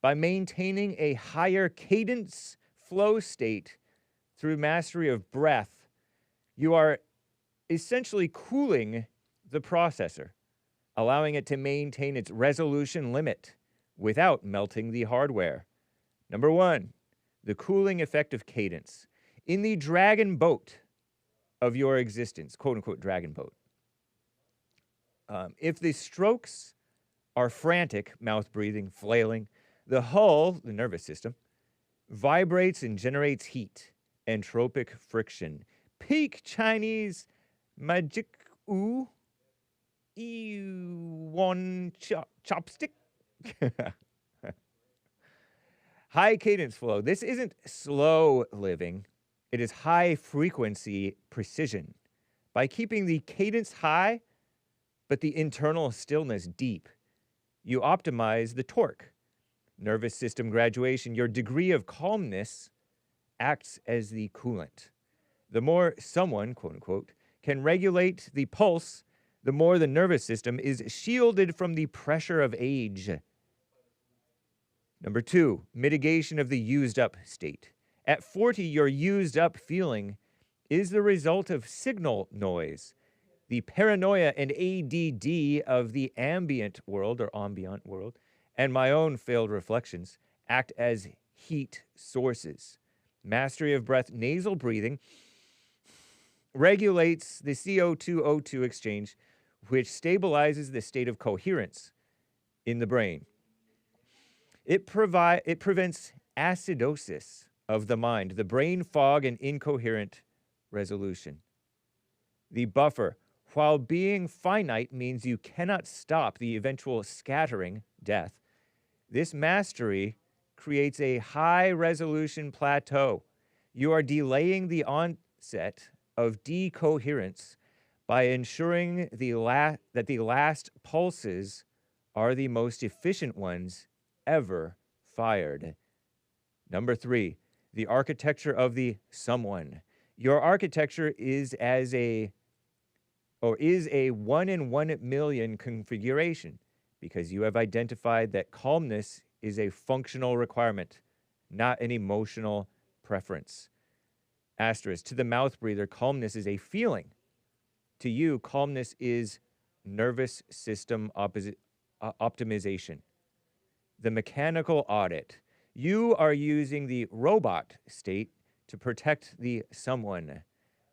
By maintaining a higher cadence flow state through mastery of breath, you are essentially cooling the processor, allowing it to maintain its resolution limit without melting the hardware. Number one, the cooling effect of cadence. In the dragon boat of your existence, quote unquote dragon boat, if the strokes are frantic, mouth breathing, flailing, the hull, the nervous system, vibrates and generates heat, entropic friction. Peak Chinese magic oo, one chopstick. High cadence flow. This isn't slow living. It is high frequency precision. By keeping the cadence high, but the internal stillness deep, you optimize the torque. Nervous system graduation, your degree of calmness acts as the coolant. The more someone, quote unquote, can regulate the pulse, the more the nervous system is shielded from the pressure of age. Number two, mitigation of the used up state. At 40, your used up feeling is the result of signal noise. The paranoia and ADD of the ambient world and my own failed reflections act as heat sources. Mastery of breath, nasal breathing, regulates the CO2-O2 exchange, which stabilizes the state of coherence in the brain. It prevents acidosis of the mind, the brain fog and incoherent resolution. The buffer While being finite means you cannot stop the eventual scattering, death, this mastery creates a high-resolution plateau. You are delaying the onset of decoherence by ensuring that the last pulses are the most efficient ones ever fired. Number 3, the architecture of the someone. Your architecture is a 1 in 1 million configuration because you have identified that calmness is a functional requirement, not an emotional preference. Asterisk, to the mouth breather, calmness is a feeling. To you, calmness is nervous system optimization. The mechanical audit. You are using the robot state to protect the someone.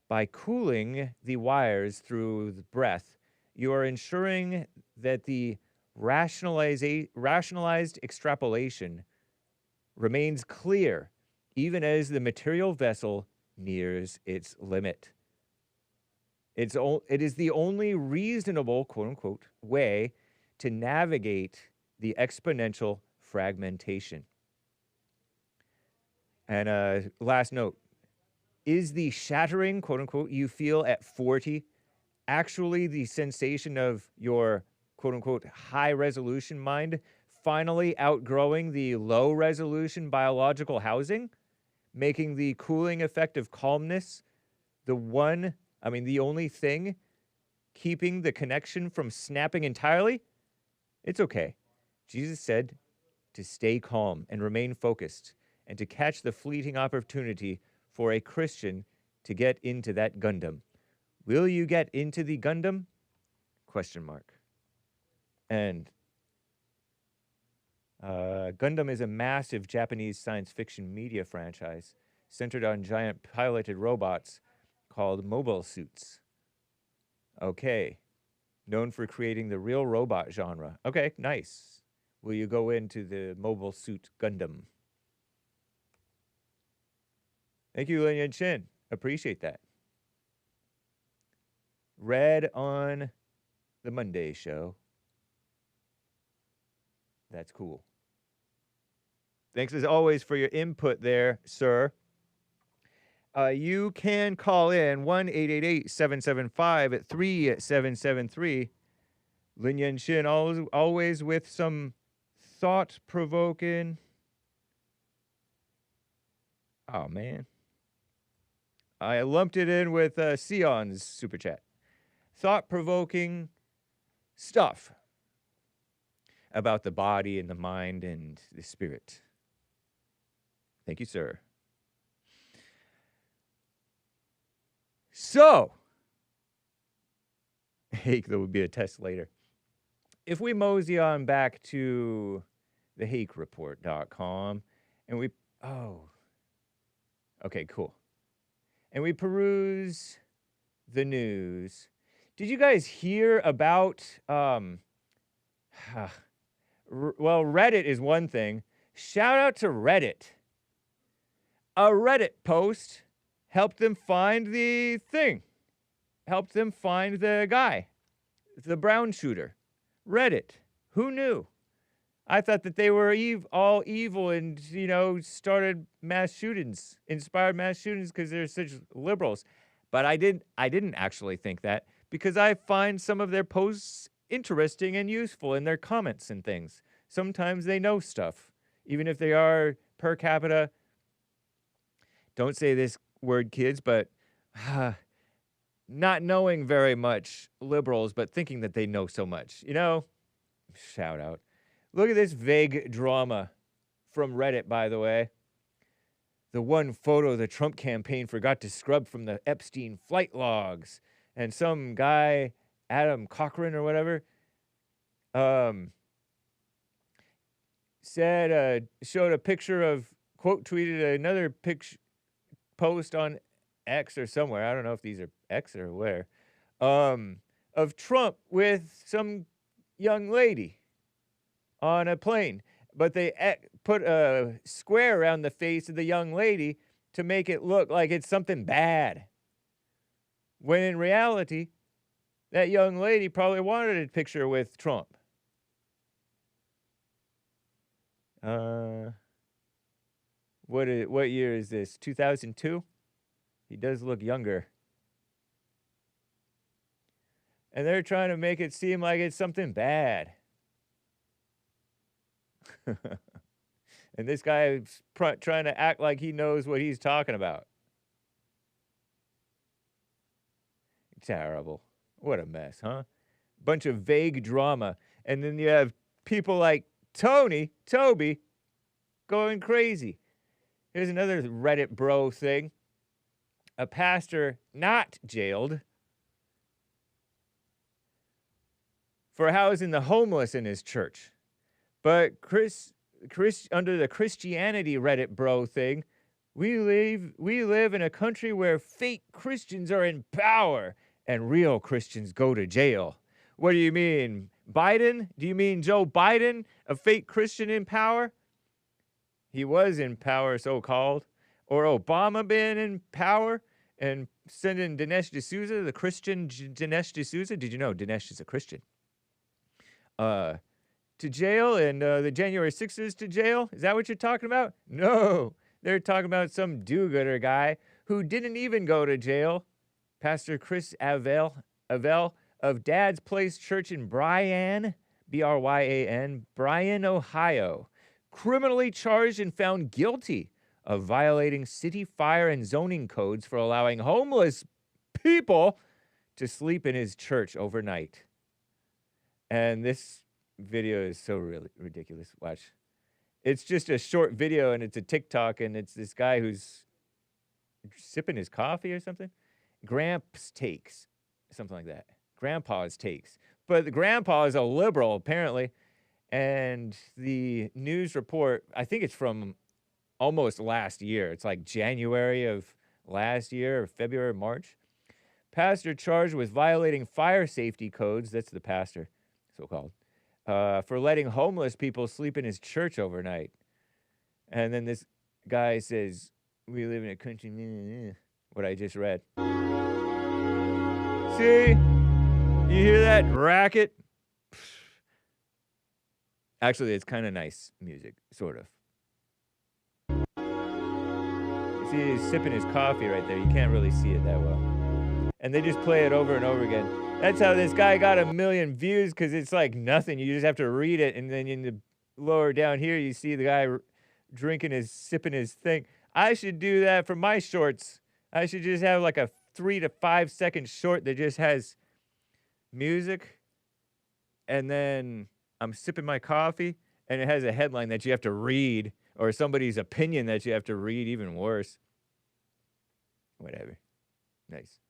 By cooling the wires through the breath, you are ensuring that the rationalized extrapolation remains clear even as the material vessel nears its limit. It is the only reasonable, quote-unquote, way to navigate the exponential fragmentation. And last note, is the shattering, quote-unquote, you feel at 40 actually the sensation of your, quote-unquote, high-resolution mind finally outgrowing the low-resolution biological housing, making the cooling effect of calmness the only thing keeping the connection from snapping entirely? It's okay. Jesus said to stay calm and remain focused and to catch the fleeting opportunity for a Christian to get into that Gundam. Will you get into the Gundam? Question mark. And Gundam is a massive Japanese science fiction media franchise centered on giant piloted robots called mobile suits. Okay. Known for creating the real robot genre. Okay, nice. Will you go into the mobile suit Gundam? Thank you, Lin Yan Chin. Appreciate that. Read on the Monday show. That's cool. Thanks as always for your input there, sir. You can call in 1-888-775-3773. Lin Yan Shin, always with some thought-provoking. Oh, man. I lumped it in with Sion's super chat. Thought-provoking stuff about the body and the mind and the spirit. Thank you, sir. So, Hake, there will be a test later. If we mosey on back to the HakeReport.com and we, okay, cool. And we peruse the news. Did you guys hear about, well, Reddit is one thing. Shout out to Reddit. A Reddit post helped them find the thing. Helped them find the guy. The brown shooter. Reddit. Who knew? I thought that they were all evil and, started mass shootings, inspired mass shootings because they're such liberals. But I didn't actually think that because I find some of their posts interesting and useful in their comments and things. Sometimes they know stuff, even if they are per capita. Don't say this word, kids, but not knowing very much liberals, but thinking that they know so much. Shout out. Look at this vague drama from Reddit, by the way. The one photo the Trump campaign forgot to scrub from the Epstein flight logs. And some guy, Adam Cochran or whatever, showed a picture of, quote, tweeted another post on X or somewhere. I don't know if these are X or where, of Trump with some young lady on a plane. But they put a square around the face of the young lady to make it look like it's something bad. When in reality, that young lady probably wanted a picture with Trump. What year is this? 2002? He does look younger. And they're trying to make it seem like it's something bad. And this guy is trying to act like he knows what he's talking about. Terrible. What a mess, huh? Bunch of vague drama. And then you have people like Toby, going crazy. Here's another Reddit bro thing. A pastor not jailed for housing the homeless in his church. But under the Christianity Reddit bro thing, we live in a country where fake Christians are in power and real Christians go to jail. What do you mean? Biden? Do you mean Joe Biden, a fake Christian in power? He was in power, so-called. Or Obama been in power and sending Dinesh D'Souza, the Christian Dinesh D'Souza? Did you know Dinesh is a Christian? To jail, and the January 6th to jail? Is that what you're talking about? No, they're talking about some do-gooder guy who didn't even go to jail. Pastor Chris Avell of Dad's Place Church in Bryan, B-R-Y-A-N, Bryan, Ohio, criminally charged and found guilty of violating city fire and zoning codes for allowing homeless people to sleep in his church overnight. And this video is so really ridiculous. Watch. It's just a short video, and it's a TikTok, and it's this guy who's sipping his coffee or something. Gramps takes, something like that. Grandpa's takes. But the grandpa is a liberal, apparently. And the news report, I think it's from almost last year. It's like January of last year, or February, March. Pastor charged with violating fire safety codes. That's the pastor, so-called. For letting homeless people sleep in his church overnight. And then this guy says, we live in a country, what I just read. See? You hear that racket? Actually, it's kind of nice music, sort of. You see, he's sipping his coffee right there. You can't really see it that well. And they just play it over and over again. That's how this guy got 1 million views, because it's like nothing. You just have to read it, and then in the lower down here, you see the guy sipping his thing. I should do that for my shorts. I should just have like a 3 to 5 second short that just has music, and then I'm sipping my coffee, and it has a headline that you have to read, or somebody's opinion that you have to read, even worse. Whatever. Nice.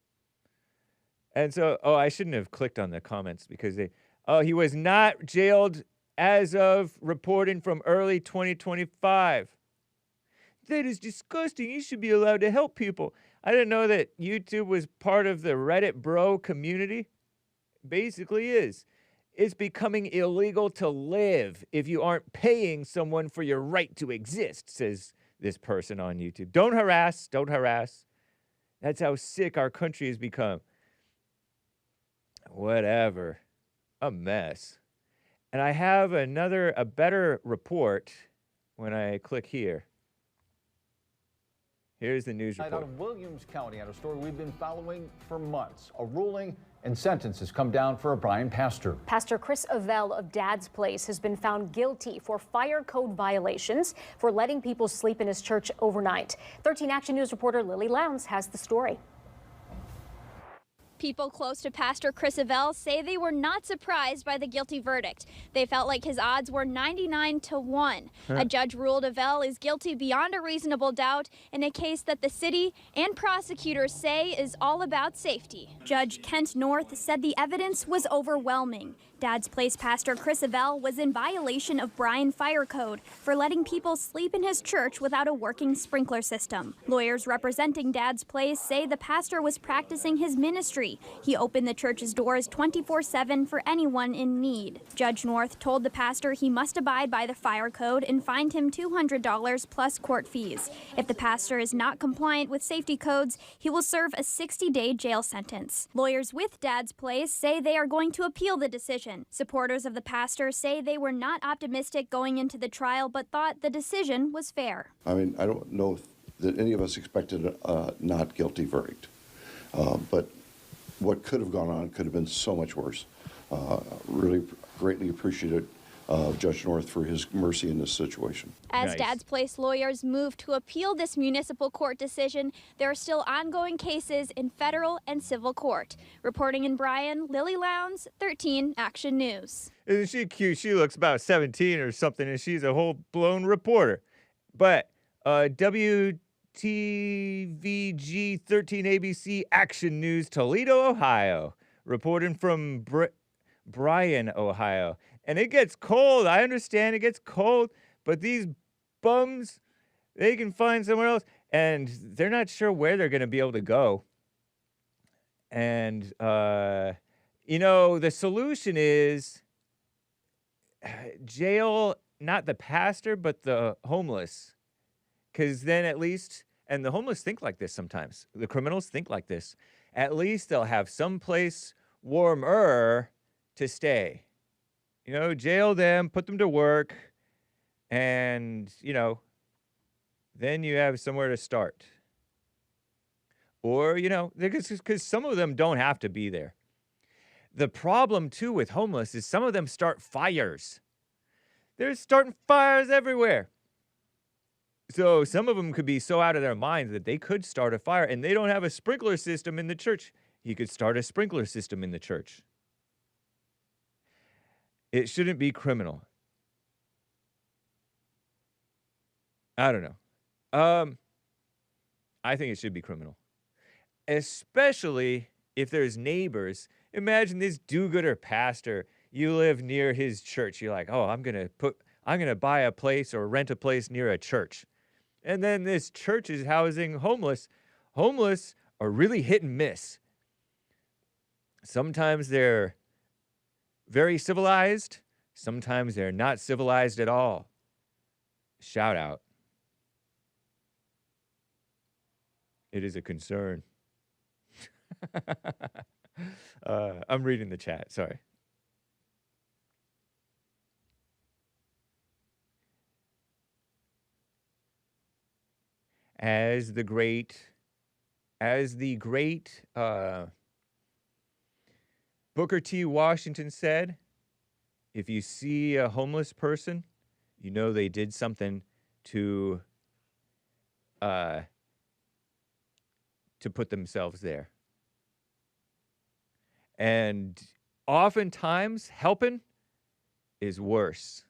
And so, I shouldn't have clicked on the comments, because he was not jailed as of reporting from early 2025. That is disgusting. You should be allowed to help people. I didn't know that YouTube was part of the Reddit bro community. Basically is. It's becoming illegal to live if you aren't paying someone for your right to exist, says this person on YouTube. Don't harass. Don't harass. That's how sick our country has become. Whatever. A mess. And I have a better report when I click here. Here's the news report. Out of Williams County, on a story we've been following for months. A ruling and sentence has come down for a Bryan pastor. Pastor Chris Avell of Dad's Place has been found guilty for fire code violations for letting people sleep in his church overnight. 13 Action News reporter Lily Lowndes has the story. People close to Pastor Chris Avell say they were not surprised by the guilty verdict. They felt like his odds were 99-1. A judge ruled Avell is guilty beyond a reasonable doubt in a case that the city and prosecutors say is all about safety. Judge Kent North said the evidence was overwhelming, Dad's Place pastor Crisavell was in violation of Bryan fire code for letting people sleep in his church without a working sprinkler system. Lawyers representing Dad's Place say the pastor was practicing his ministry. He opened the church's doors 24/7 for anyone in need. Judge North told the pastor he must abide by the fire code and fined him $200 plus court fees. If the pastor is not compliant with safety codes, he will serve a 60-day jail sentence. Lawyers with Dad's Place say they are going to appeal the decision. Supporters of the pastor say they were not optimistic going into the trial, but thought the decision was fair. I mean, I don't know that any of us expected a not guilty verdict, but what could have gone on could have been so much worse. Really greatly appreciated Judge North for his mercy in this situation. As Nice. Dad's Place lawyers move to appeal this municipal court decision, there are still ongoing cases in federal and civil court. Reporting in Bryan, Lily Lowndes, 13 Action News. Isn't she cute? She looks about 17 or something, and she's a whole-blown reporter. But WTVG 13 ABC Action News, Toledo, Ohio, reporting from Bryan, Ohio. And it gets cold. I understand it gets cold, but these bums, they can find somewhere else, and they're not sure where they're going to be able to go. And, you know, the solution is jail, not the pastor, but the homeless. Because then at least, and the homeless think like this sometimes. The criminals think like this. At least they'll have someplace warmer to stay. You know, jail them, put them to work, and, you know, then you have somewhere to start. Or, you know, because some of them don't have to be there. The problem, too, with homeless is some of them start fires. They're starting fires everywhere. So some of them could be so out of their minds that they could start a fire, and they don't have a sprinkler system in the church. You could start a sprinkler system in the church. It shouldn't be criminal. I don't know. I think it should be criminal. Especially if there's neighbors. Imagine this do-gooder pastor. You live near his church. You're like, oh, I'm gonna buy a place or rent a place near a church. And then this church is housing homeless. Homeless are really hit and miss. Sometimes they're very civilized. Sometimes they're not civilized at all. Shout out. It is a concern. I'm reading the chat. Sorry. As the great Booker T. Washington said, if you see a homeless person, you know they did something to put themselves there. And oftentimes, helping is worse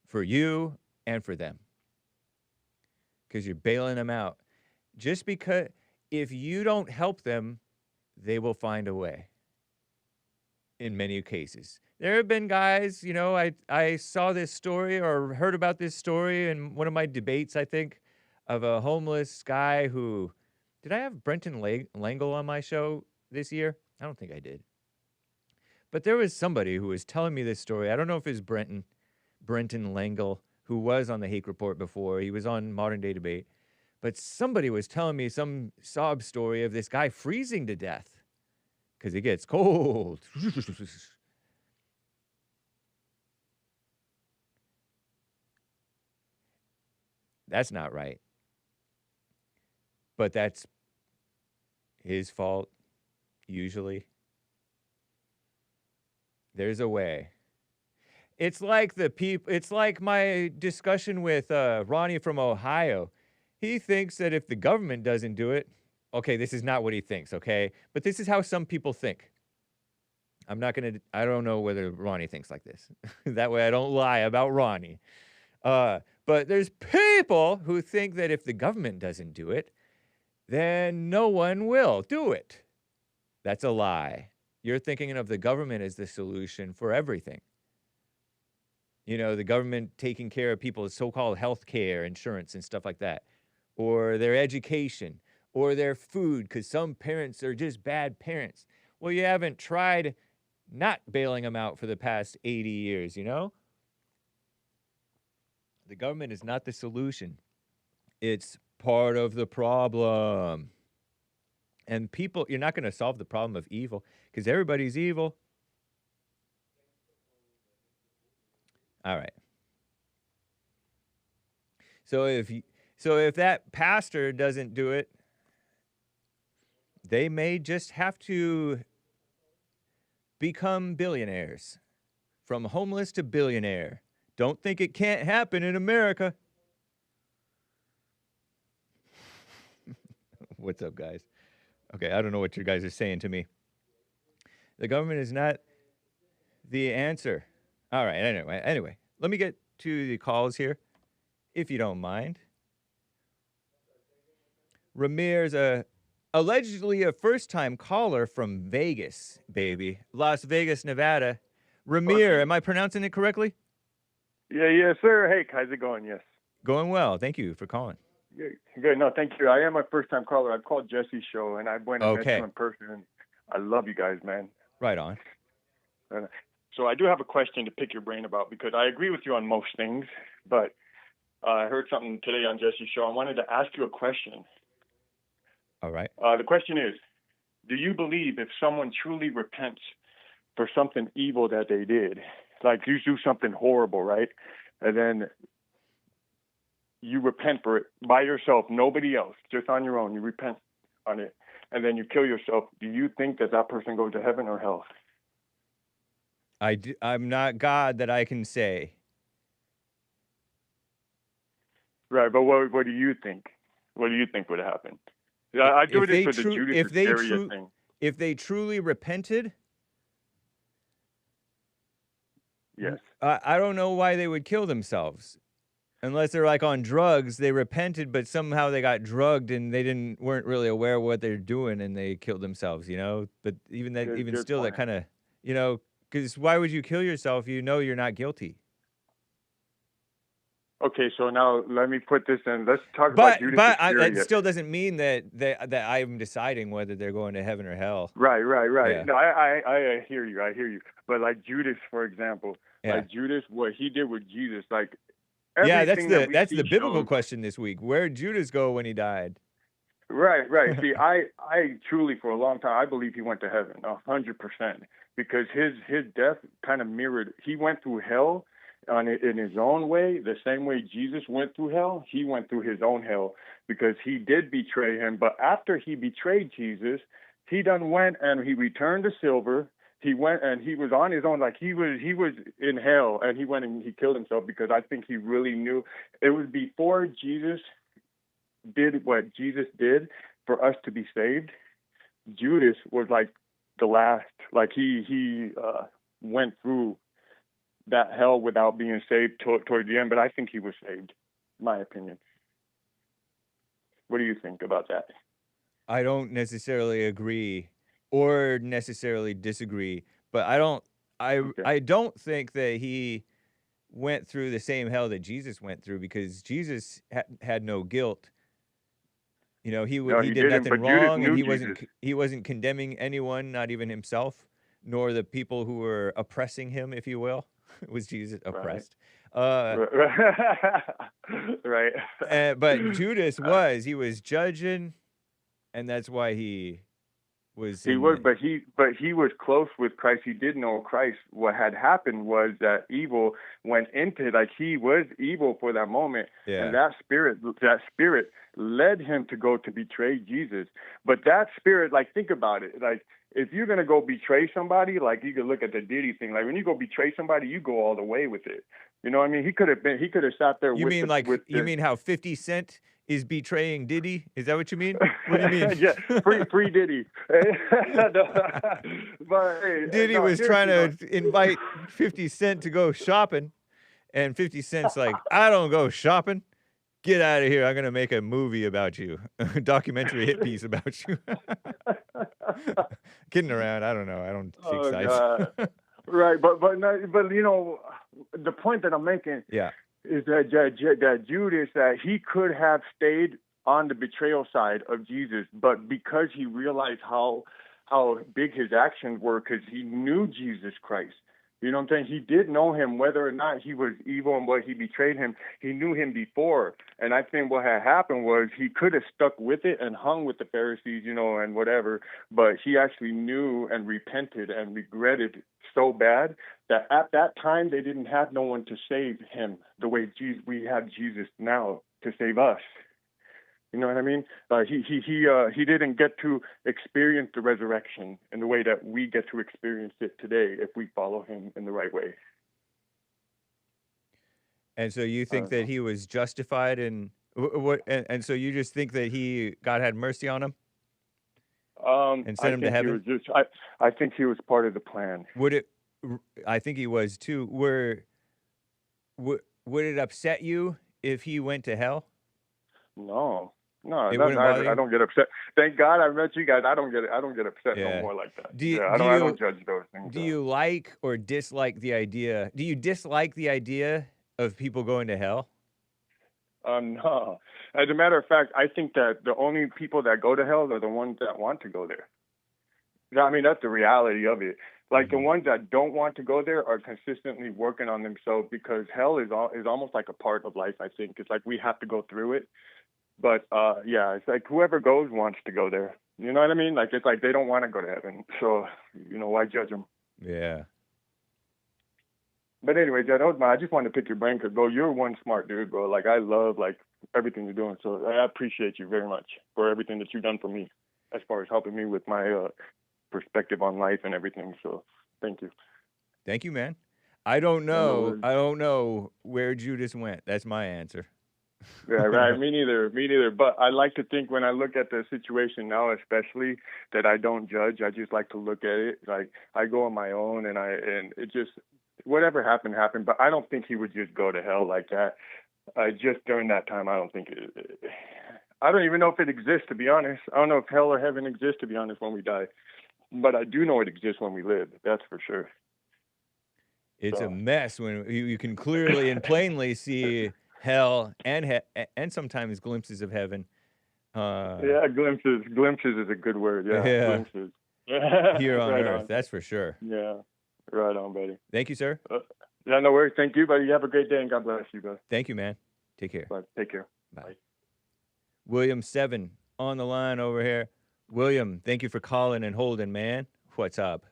for you and for them. Because you're bailing them out. Just because if you don't help them, they will find a way. In many cases. There have been guys, you know, I saw this story or heard about this story in one of my debates, I think, of a homeless guy who, did I have Brenton Langle on my show this year? I don't think I did. But there was somebody who was telling me this story. I don't know if it's Brenton Langle, who was on the Hake Report before. He was on Modern Day Debate. But somebody was telling me some sob story of this guy freezing to death because it gets cold. That's not right. But that's his fault, usually. There's a way. It's like it's like my discussion with Ronnie from Ohio. He thinks that if the government doesn't do it, okay, this is not what he thinks, okay? But this is how some people think. I don't know whether Ronnie thinks like this. That way I don't lie about Ronnie. But there's people who think that if the government doesn't do it, then no one will do it. That's a lie. You're thinking of the government as the solution for everything. You know, the government taking care of people's so-called health care, insurance, and stuff like that, or their education, or their food, because some parents are just bad parents. Well, you haven't tried not bailing them out for the past 80 years, you know? The government is not the solution. It's part of the problem. And people, you're not going to solve the problem of evil because everybody's evil. All right. So if that pastor doesn't do it, they may just have to become billionaires. From homeless to billionaire. Don't think it can't happen in America. What's up, guys? Okay, I don't know what you guys are saying to me. The government is not the answer. All right, anyway, let me get to the calls here, if you don't mind. REMIR is allegedly a first-time caller from Vegas, baby. Las Vegas, Nevada. REMIR, am I pronouncing it correctly? Yeah, yes, sir. Hake, how's it going? Yes. Going well. Thank you for calling. Good. No, thank you. I am a first-time caller. I've called Jesse's show, and I went and met you in person. And I love you guys, man. Right on. So I do have a question to pick your brain about because I agree with you on most things, but I heard something today on Jesse's show. I wanted to ask you a question. All right. The question is, do you believe if someone truly repents for something evil that they did, like you do something horrible, right? And then you repent for it by yourself, nobody else, just on your own. You repent on it, and then you kill yourself. Do you think that that person goes to heaven or hell? I'm not God that I can say. Right, but what do you think? What do you think would happen? I do this for the Judas Iscariot thing. If they truly repented, yes. I don't know why they would kill themselves. Unless they're like on drugs, they repented, but somehow they got drugged and they weren't really aware of what they're doing and they killed themselves, you know? But even that, that kind of, you know, because why would you kill yourself? You know you're not guilty. Okay, so now let me put this in. Let's talk about Judas Iscariot. That still doesn't mean that I'm deciding whether they're going to heaven or hell. Right. Yeah. No, I hear you. But like Judas, for example, like Judas, what he did with Jesus, like that's the biblical question this week. Where'd Judas go when he died? Right. See, I truly, for a long time, I believe he went to heaven, 100%, because his death kind of mirrored. He went through hell in his own way, the same way Jesus went through hell. He went through his own hell because he did betray him. But after he betrayed Jesus, he done went and he returned to silver. He went and he was on his own, like he was in hell, and he went and he killed himself because I think he really knew it was before Jesus did what Jesus did for us to be saved. Judas was like the last, like he went through that hell without being saved toward the end, but I think he was saved, in my opinion. What do you think about that? I don't necessarily agree or necessarily disagree, but I don't think that he went through the same hell that Jesus went through because Jesus had no guilt. You know, he did nothing wrong, and he wasn't condemning anyone, not even himself, nor the people who were oppressing him, if you will. Was Jesus oppressed? Right. But Judas he was judging, and that's why he was. But he was close with Christ. He did know Christ. What had happened was that evil went into, like, he was evil for that moment, and that spirit led him to go to betray Jesus. But that spirit, like, think about it, like, if you're gonna go betray somebody, like, you could look at the Diddy thing. Like, when you go betray somebody, you go all the way with it. You know what I mean? He could have sat there. You mean how 50 Cent is betraying Diddy? Is that what you mean? What do you mean? Yeah, free Diddy. But hey, Diddy was trying to invite 50 Cent to go shopping, and 50 Cent's like, I don't go shopping. Get out of here. I'm going to make a movie about you, a documentary hit piece about you. Kidding around. I don't know. I don't take Oh, sides. God. Right, but you know, the point that I'm making Yeah. is that Judas, that he could have stayed on the betrayal side of Jesus, but because he realized how big his actions were, because he knew Jesus Christ. You know what I'm saying? He did know him, whether or not he was evil and what he betrayed him. He knew him before. And I think what had happened was he could have stuck with it and hung with the Pharisees, you know, and whatever. But he actually knew and repented and regretted so bad that at that time they didn't have no one to save him the way we have Jesus now to save us. You know what I mean? He didn't get to experience the resurrection in the way that we get to experience it today if we follow him in the right way. And so you think that he was justified in what? And so you just think that God had mercy on him and sent him to heaven? I think he was part of the plan. I think he was too. Would it upset you if he went to hell? No, It wouldn't bother you? I don't get upset. Thank God I met you guys. I don't get upset no more like that. I don't judge those things. Do you like or dislike the idea? Do you dislike the idea of people going to hell? No. As a matter of fact, I think that the only people that go to hell are the ones that want to go there. I mean, that's the reality of it. Like the ones that don't want to go there are consistently working on themselves, because hell is almost like a part of life. I think it's like we have to go through it. But yeah, it's like whoever goes wants to go there. You know what I mean? Like it's like they don't want to go to heaven. So, you know, why judge them? Yeah. But anyway, I just wanted to pick your brain because, bro, you're one smart dude, bro. Like I love everything you're doing. So I appreciate you very much for everything that you've done for me as far as helping me with my perspective on life and everything. So thank you. Thank you, man. I don't know where Judas went. That's my answer. Yeah, right. Me neither. But I like to think when I look at the situation now, especially, that I don't judge. I just like to look at it. Like I go on my own, and it just whatever happened. But I don't think he would just go to hell like that. Just during that time, I don't think I don't even know if it exists, to be honest. I don't know if hell or heaven exists, to be honest, when we die. But I do know it exists when we live. That's for sure. It's a mess when you can clearly and plainly see hell and sometimes glimpses of heaven. Yeah, glimpses is a good word. Yeah. Glimpses. Here on right Earth, on. that's for sure. Yeah, right on, buddy. Thank you, sir. Yeah, no worries. Thank you, buddy. You have a great day, and God bless you, buddy. Thank you, man. Take care. Bye. Take care. Bye. William 7 on the line over here. William, thank you for calling and holding, man. What's up?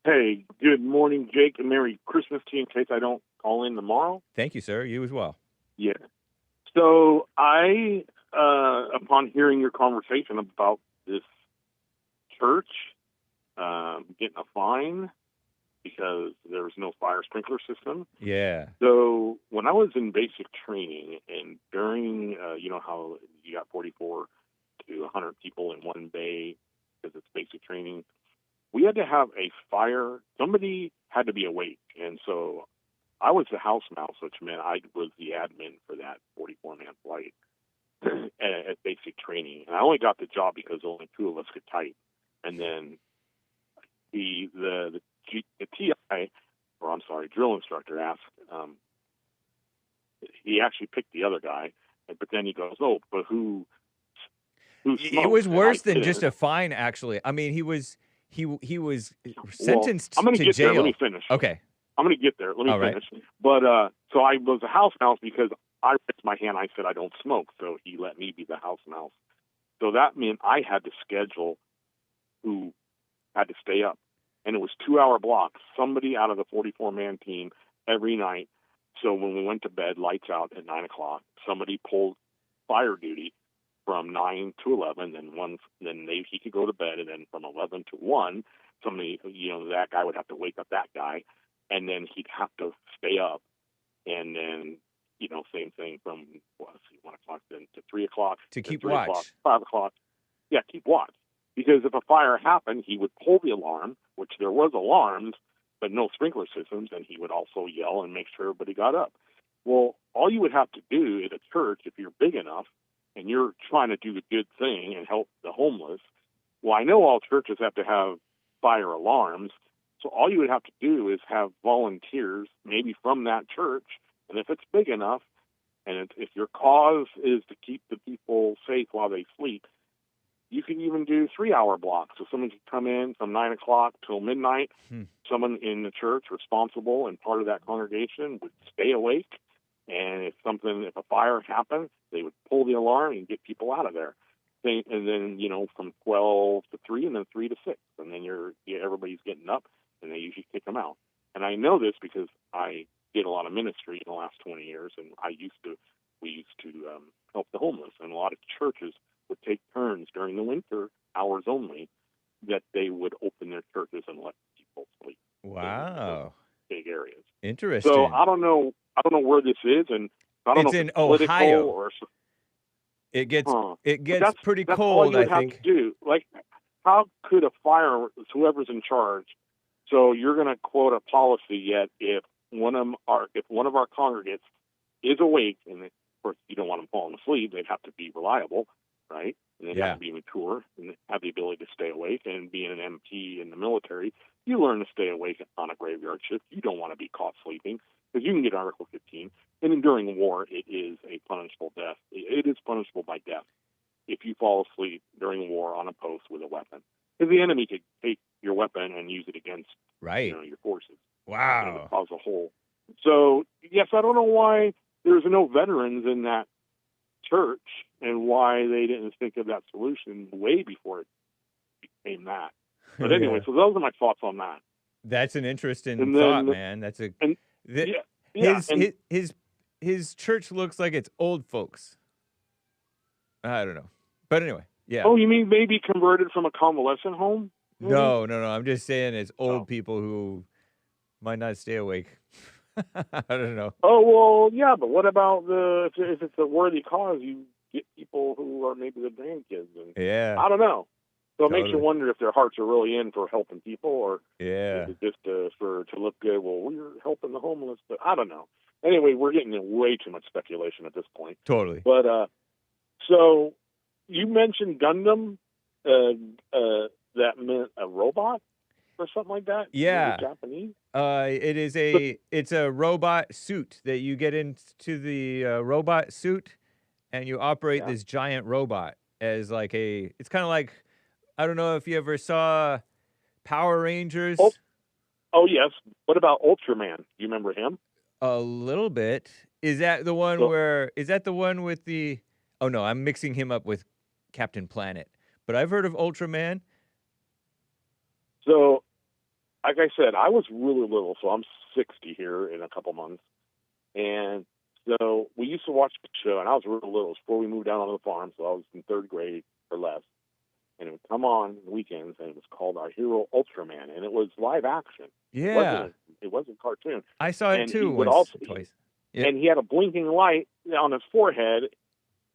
Hey, good morning, Jake, and Merry Christmas to you in case I don't call in tomorrow. Thank you, sir. You as well. Yeah. So I, upon hearing your conversation about this church getting a fine because there was no fire sprinkler system. Yeah. So when I was in basic training and during, you know how you got 44 to 100 people in one bay because it's basic training, we had to have a fire. Somebody had to be awake. And so I was the house mouse, which meant I was the admin for that 44-man flight at basic training. And I only got the job because only two of us could type. And then the TI, or I'm sorry, drill instructor asked, he actually picked the other guy, but then he goes, oh, but who smoked? It was worse than just a fine, actually. I mean, he was sentenced to jail. There. Let me finish. Okay. I'm going to get there. Let me finish. Right. But so I was a house mouse because I raised my hand. I said I don't smoke, so he let me be the house mouse. So that meant I had to schedule who had to stay up. And it was 2-hour blocks, somebody out of the 44-man team every night. So when we went to bed, lights out at 9 o'clock, somebody pulled fire duty from 9 to 11, he could go to bed, and then from 11 to 1, somebody, that guy would have to wake up that guy, and then he'd have to stay up, and then, same thing from 1 o'clock then to 3 o'clock. To keep watch. 5 o'clock. Yeah, keep watch. Because if a fire happened, he would pull the alarm, which there was alarms, but no sprinkler systems, and he would also yell and make sure everybody got up. Well, all you would have to do at a church, if you're big enough, and you're trying to do the good thing and help the homeless, Well, I know all churches have to have fire alarms, so all you would have to do is have volunteers, maybe from that church, and if it's big enough, and if your cause is to keep the people safe while they sleep, you can even do 3-hour blocks. So someone could come in from 9 o'clock till midnight. Someone in the church responsible and part of that congregation would stay awake. And if a fire happened, they would pull the alarm and get people out of there. And then, from 12 to 3 and then 3 to 6. And then everybody's getting up and they usually kick them out. And I know this because I did a lot of ministry in the last 20 years, and we used to help the homeless, and a lot of churches would take turns during the winter hours only that they would open their churches and let people sleep. Wow. In big areas. Interesting. So I don't know where this is, and I don't know if in it's political Ohio. or it gets pretty that's cold. all you would I think. have to do. Like, how could whoever's in charge? So you're going to quote a policy yet if one of our congregates is awake, and of course you don't want them falling asleep. They'd have to be reliable, right? And they'd have to be mature and have the ability to stay awake. And being an MP in the military, you learn to stay awake on a graveyard shift. You don't want to be caught sleeping because you can get Article 15. And during war, it is a punishable death. It is punishable by death if you fall asleep during war on a post with a weapon. Because the enemy could take your weapon and use it against your forces. Wow. And it would cause a hole. So, yes, I don't know why there's no veterans in that church and why they didn't think of that solution way before it became that. But anyway, so those are my thoughts on that. That's an interesting thought, man. That's his church looks like it's old folks. I don't know. But anyway, yeah. Oh, you mean maybe converted from a convalescent home? Maybe? No. I'm just saying it's old people who might not stay awake. I don't know. Oh, well, yeah, but what about if it's a worthy cause, you get people who are maybe the grandkids. And I don't know. So it makes you wonder if their hearts are really in for helping people, or is it just to look good? Well, we're helping the homeless, but I don't know. Anyway, we're getting in way too much speculation at this point. Totally. But so you mentioned Gundam. That meant a robot or something like that? Yeah. Japanese? It's a robot suit that you get into the robot suit, and you operate this giant robot as like it's kind of like, I don't know if you ever saw Power Rangers. Oh yes. What about Ultraman? You remember him? A little bit. Is that the one with the? Oh no, I'm mixing him up with Captain Planet. But I've heard of Ultraman. So, like I said, I was really little, so I'm 60 here in a couple months. And so we used to watch the show, and I was really little. It was before we moved down on the farm, so I was in 3rd grade or less. And it would come on weekends, and it was called Our Hero Ultraman, and it was live action. Yeah. It wasn't cartoon. I saw it too twice. Yep. And he had a blinking light on his forehead.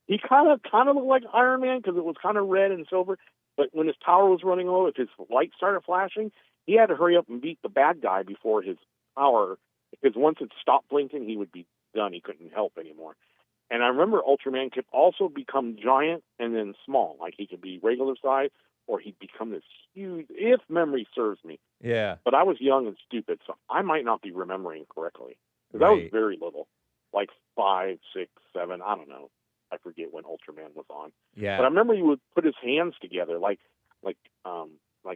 He kind of looked like Iron Man because it was kind of red and silver. But when his power was running low, if his light started flashing, he had to hurry up and beat the bad guy before his power, because once it stopped blinking, he would be done. He couldn't help anymore. And I remember Ultraman could also become giant and then small. Like he could be regular size, or he'd become this huge, if memory serves me. Yeah. But I was young and stupid, so I might not be remembering correctly. Because I was very little, like 5, 6, 7, I don't know. I forget when Ultraman was on. Yeah. But I remember he would put his hands together, like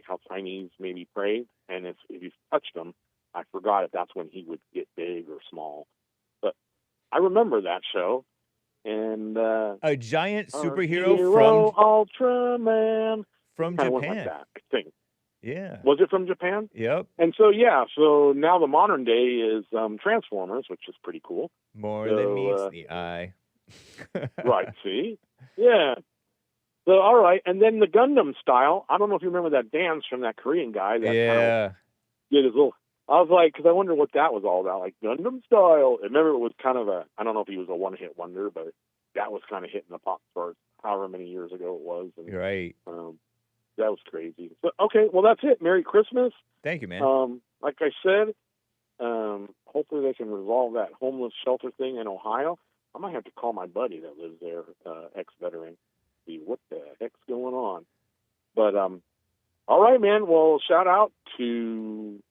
how Chinese maybe pray, and if you touched them, I forgot if that's when he would get big or small. But I remember that show, and a giant superhero Ultraman from Japan. Went like that, I think. Yeah. Was it from Japan? Yep. And so so now the modern day is Transformers, which is pretty cool. More than meets the eye. Right, see? Yeah. So, all right. And then the Gundam style. I don't know if you remember that dance from that Korean guy. That did his little. I was like, because I wondered what that was all about. Like, Gundam style. I remember it was kind of I don't know if he was a one-hit wonder, but that was kind of hitting the pop charts however many years ago it was. And, right. That was crazy. So, okay, well, that's it. Merry Christmas. Thank you, man. Like I said, hopefully they can resolve that homeless shelter thing in Ohio. I might have to call my buddy that lives there, ex-veteran, see what the heck's going on. But all right, man. Well, shout out to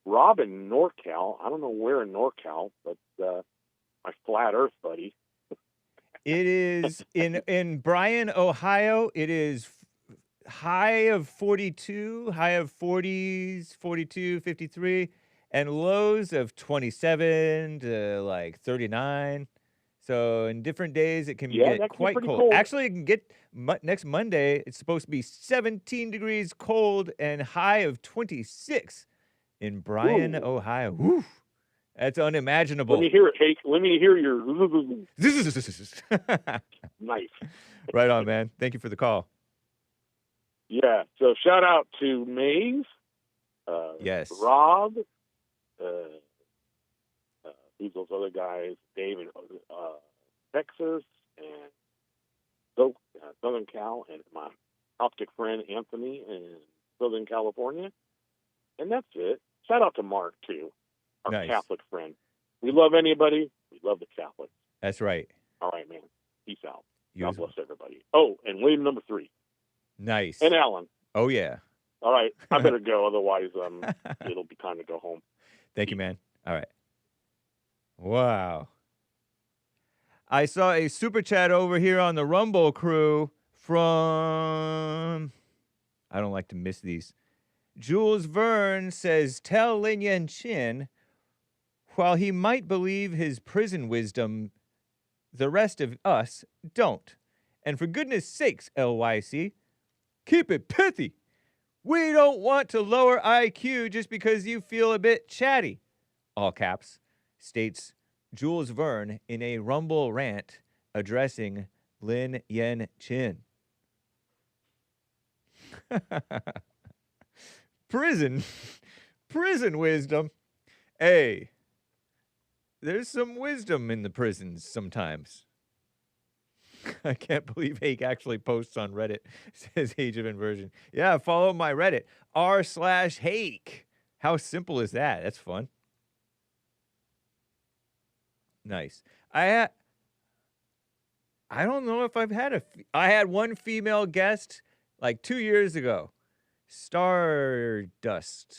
Rob in NorCal. I don't know where in NorCal, but my flat Earth buddy. It is in Bryan, Ohio. It is high of 42, high of 40s, 42, 53, and lows of 27 to like 39. So in different days, it can get quite cold. Actually, it can get next Monday. It's supposed to be 17 degrees cold and high of 26 in Bryan, Ohio. Woo. That's unimaginable. Let me hear it, Hake. Let me hear your... Nice. Right on, man. Thank you for the call. Yeah. So shout out to Maeve. Yes. Rob. Who's those other guys? David, Texas, and Southern Cal, and my optic friend Anthony in Southern California. And that's it. Shout out to Mark, too. Our Catholic friend. We love anybody. We love the Catholics. That's right. All right, man. Peace out. God bless everybody. Oh, and William number 3. Nice. And Alan. Oh, yeah. All right. I better go. Otherwise, it'll be time to go home. Thank you, man. All right. Wow. I saw a super chat over here on the Rumble crew from... I don't like to miss these. Jules Verne says, tell Lin Yan Chin, while he might believe his prison wisdom, the rest of us don't. And for goodness sakes, LYC, keep it pithy. We don't want to lower IQ just because you feel a bit chatty. All caps, states Jules Verne in a Rumble rant addressing Lin Yan Chin. Prison wisdom. Hey, there's some wisdom in the prisons sometimes. I can't believe Hake actually posts on Reddit, says Age of Inversion. Yeah, follow my Reddit, r/Hake. How simple is that? That's fun. Nice. I don't know if I've had I had one female guest like 2 years ago. Stardust.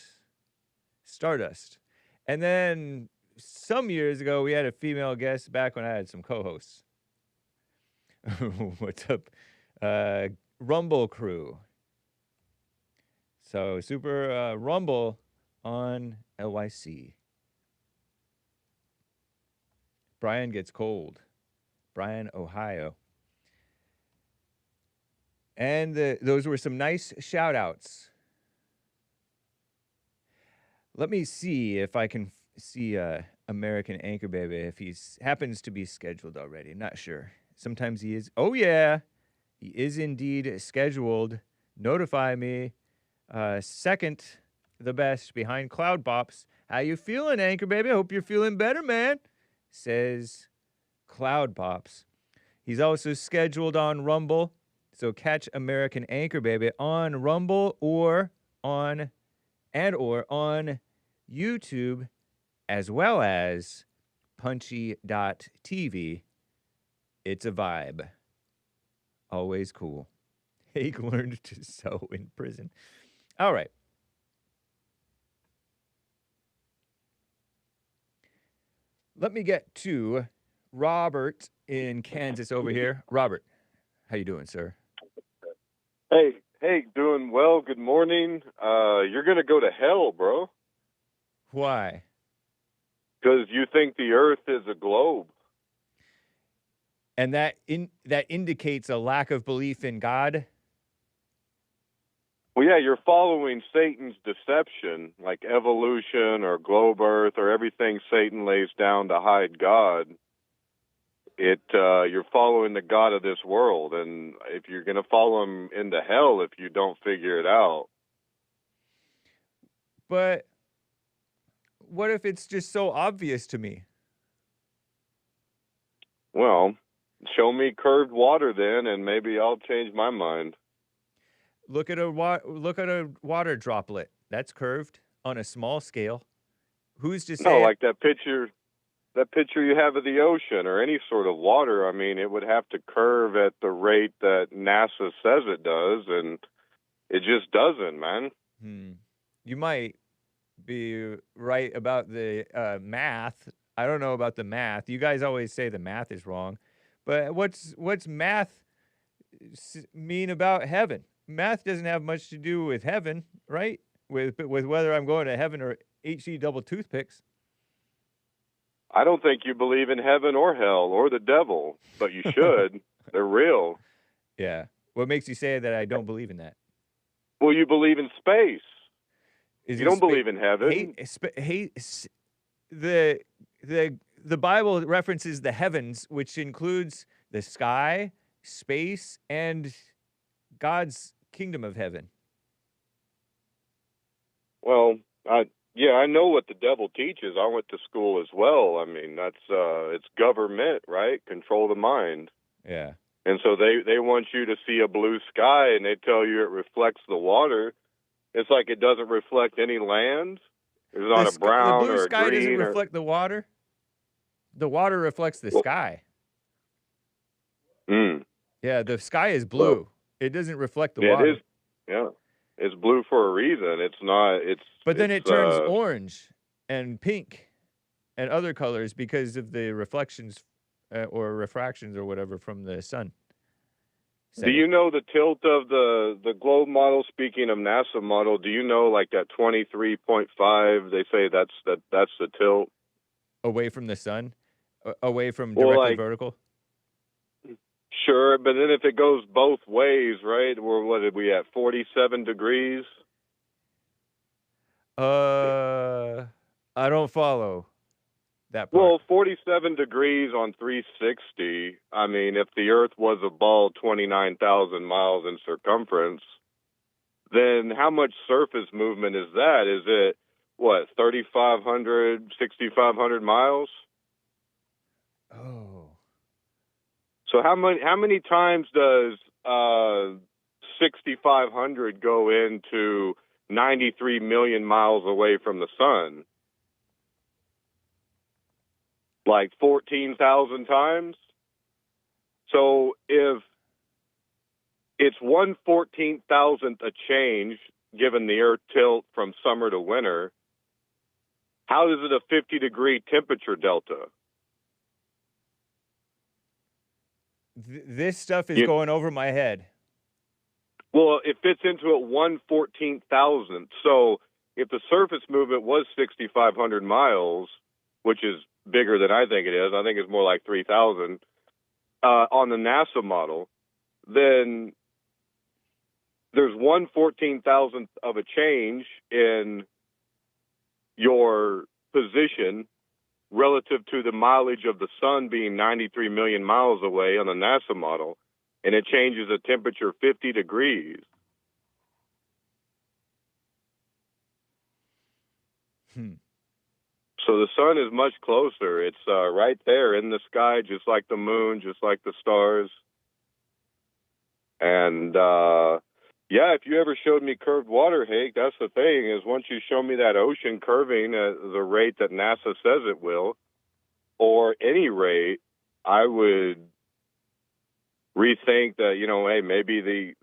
And then some years ago, we had a female guest back when I had some co-hosts. What's up? Rumble crew. So super Rumble on LYC. Bryan gets cold. Bryan, Ohio. And those were some nice shout-outs. Let me see if I can see American Anchor Baby, if he happens to be scheduled already. Not sure. Sometimes he is. Oh, yeah. He is indeed scheduled. Notify me. Second the best behind Cloud Bops. How you feeling, Anchor Baby? I hope you're feeling better, man, says Cloud Bops. He's also scheduled on Rumble. So catch American Anchor Baby on Rumble or on YouTube, as well as punchy.tv. It's a vibe. Always cool. Hake learned to sew in prison. All right. Let me get to Robert in Kansas over here. Robert, how you doing, sir? Hey, doing well. Good morning. You're going to go to hell, bro. Why? Because you think the Earth is a globe. And that indicates a lack of belief in God? Well, yeah, you're following Satan's deception, like evolution or globe Earth or everything Satan lays down to hide God. You're following the God of this world, and if you're going to follow him into hell if you don't figure it out. But what if it's just so obvious to me? Well, show me curved water then, and maybe I'll change my mind. Look at a water droplet. That's curved on a small scale. Who's to say? No, like that picture you have of the ocean or any sort of water. I mean, it would have to curve at the rate that NASA says it does, and It just doesn't, man. You might be right about the math. I don't know about the math. You guys always say the math is wrong, but what's math mean about heaven? Math doesn't have much to do with heaven, right? With whether I'm going to heaven or HE double toothpicks. I don't think you believe in heaven or hell or the devil, but you should. They're real. Yeah. What makes you say that I don't believe in that? Well, you believe in space. You don't believe in heaven. The Bible references the heavens, which includes the sky, space, and God's kingdom of heaven. Well, I know what the devil teaches. I went to school as well. I mean, that's it's government, right? Control the mind. Yeah. And so they want you to see a blue sky, and they tell you it reflects the water. It's like it doesn't reflect any land. There's not a brown or a green. The blue sky doesn't reflect the water. The water reflects the sky. Yeah, the sky is blue. It doesn't reflect the water. It is. Yeah, it's blue for a reason. It's not. But then it turns orange and pink and other colors because of the reflections or refractions or whatever from the sun. Do you know the tilt of the globe model? Speaking of NASA model, do you know like that 23.5? They say that's the tilt away from the sun, away from directly vertical. Sure, but then if it goes both ways, right? What did we at 47 degrees? I don't follow that part. Well, 47 degrees on 360. I mean, if the Earth was a ball 29,000 miles in circumference, then how much surface movement is that? Is it, what, 3,500, 6,500 miles? Oh. So how many times does 6,500 go into 93 million miles away from the sun? Like 14,000 times? So if it's 1/14,000th a change, given the Earth tilt from summer to winter, how is it a 50-degree temperature delta? This stuff is going over my head. Well, it fits into it 1/14,000th. So if the surface movement was 6,500 miles, which is bigger than I think it is, I think it's more like 3,000, on the NASA model, then there's 1/14,000th of a change in your position relative to the mileage of the sun being 93 million miles away on the NASA model, and it changes the temperature 50 degrees. So the sun is much closer. It's right there in the sky, just like the moon, just like the stars. And, yeah, if you ever showed me curved water, Hake, that's the thing, is once you show me that ocean curving at the rate that NASA says it will, or any rate, I would rethink that, hey, maybe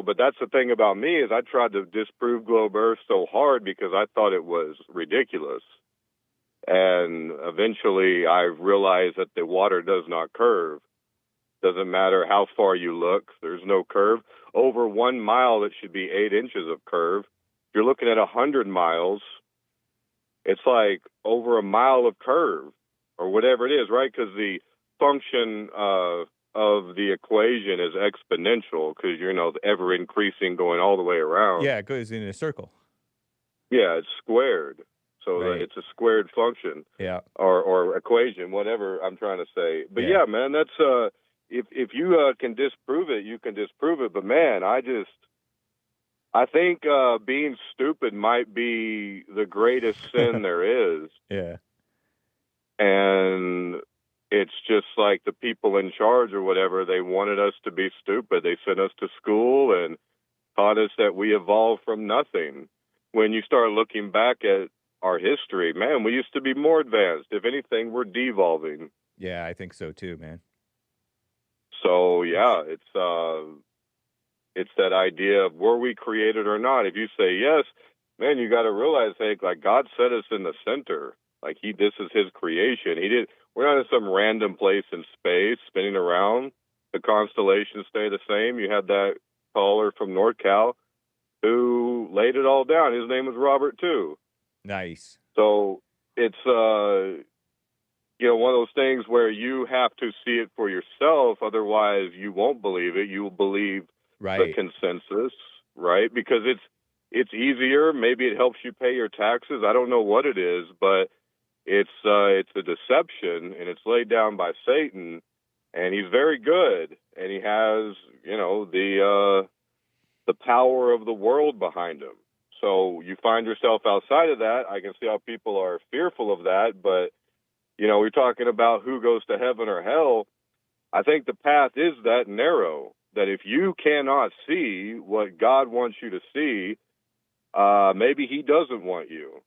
but that's the thing about me is I tried to disprove globe Earth so hard because I thought it was ridiculous. And eventually I realized that the water does not curve. Doesn't matter how far you look, there's no curve. Over 1 mile, it should be 8 inches of curve. If you're looking at 100 miles, it's like over a mile of curve or whatever it is, right? Because the function of the equation is exponential because, ever increasing going all the way around. Yeah, it goes in a circle. Yeah, it's squared. So it's a squared function. Yeah. Or equation, whatever I'm trying to say. But yeah man, that's if you can disprove it, you can disprove it. But man, I think being stupid might be the greatest sin there is. Yeah. And it's just like the people in charge or whatever, they wanted us to be stupid. They sent us to school and taught us that we evolved from nothing. When you start looking back at our history, man, we used to be more advanced. If anything, we're devolving. Yeah, I think so too, man. So yeah, it's It's that idea of were we created or not. If you say yes, man, you got to realize, hey, like God set us in the center. Like this is His creation. We're not in some random place in space spinning around. The constellations stay the same. You had that caller from NorCal who laid it all down. His name was Robert too. Nice. So it's one of those things where you have to see it for yourself. Otherwise, you won't believe it. You will believe the consensus, right? Because it's easier. Maybe it helps you pay your taxes. I don't know what it is, but it's a deception, and it's laid down by Satan. And he's very good, and he has, the power of the world behind him. So you find yourself outside of that. I can see how people are fearful of that, but, we're talking about who goes to heaven or hell. I think the path is that narrow, that if you cannot see what God wants you to see, maybe He doesn't want you.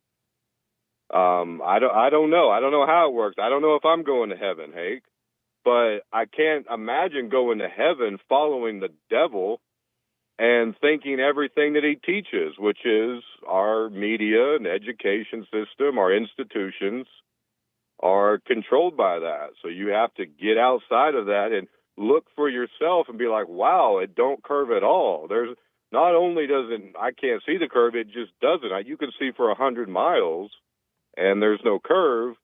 I don't know. I don't know how it works. I don't know if I'm going to heaven, Hake. But I can't imagine going to heaven following the devil and thinking everything that he teaches, which is our media and education system, our institutions are controlled by that. So you have to get outside of that and look for yourself and be like, wow, it don't curve at all. There's not only I can't see the curve, it just doesn't. You can see for 100 miles and there's no curve.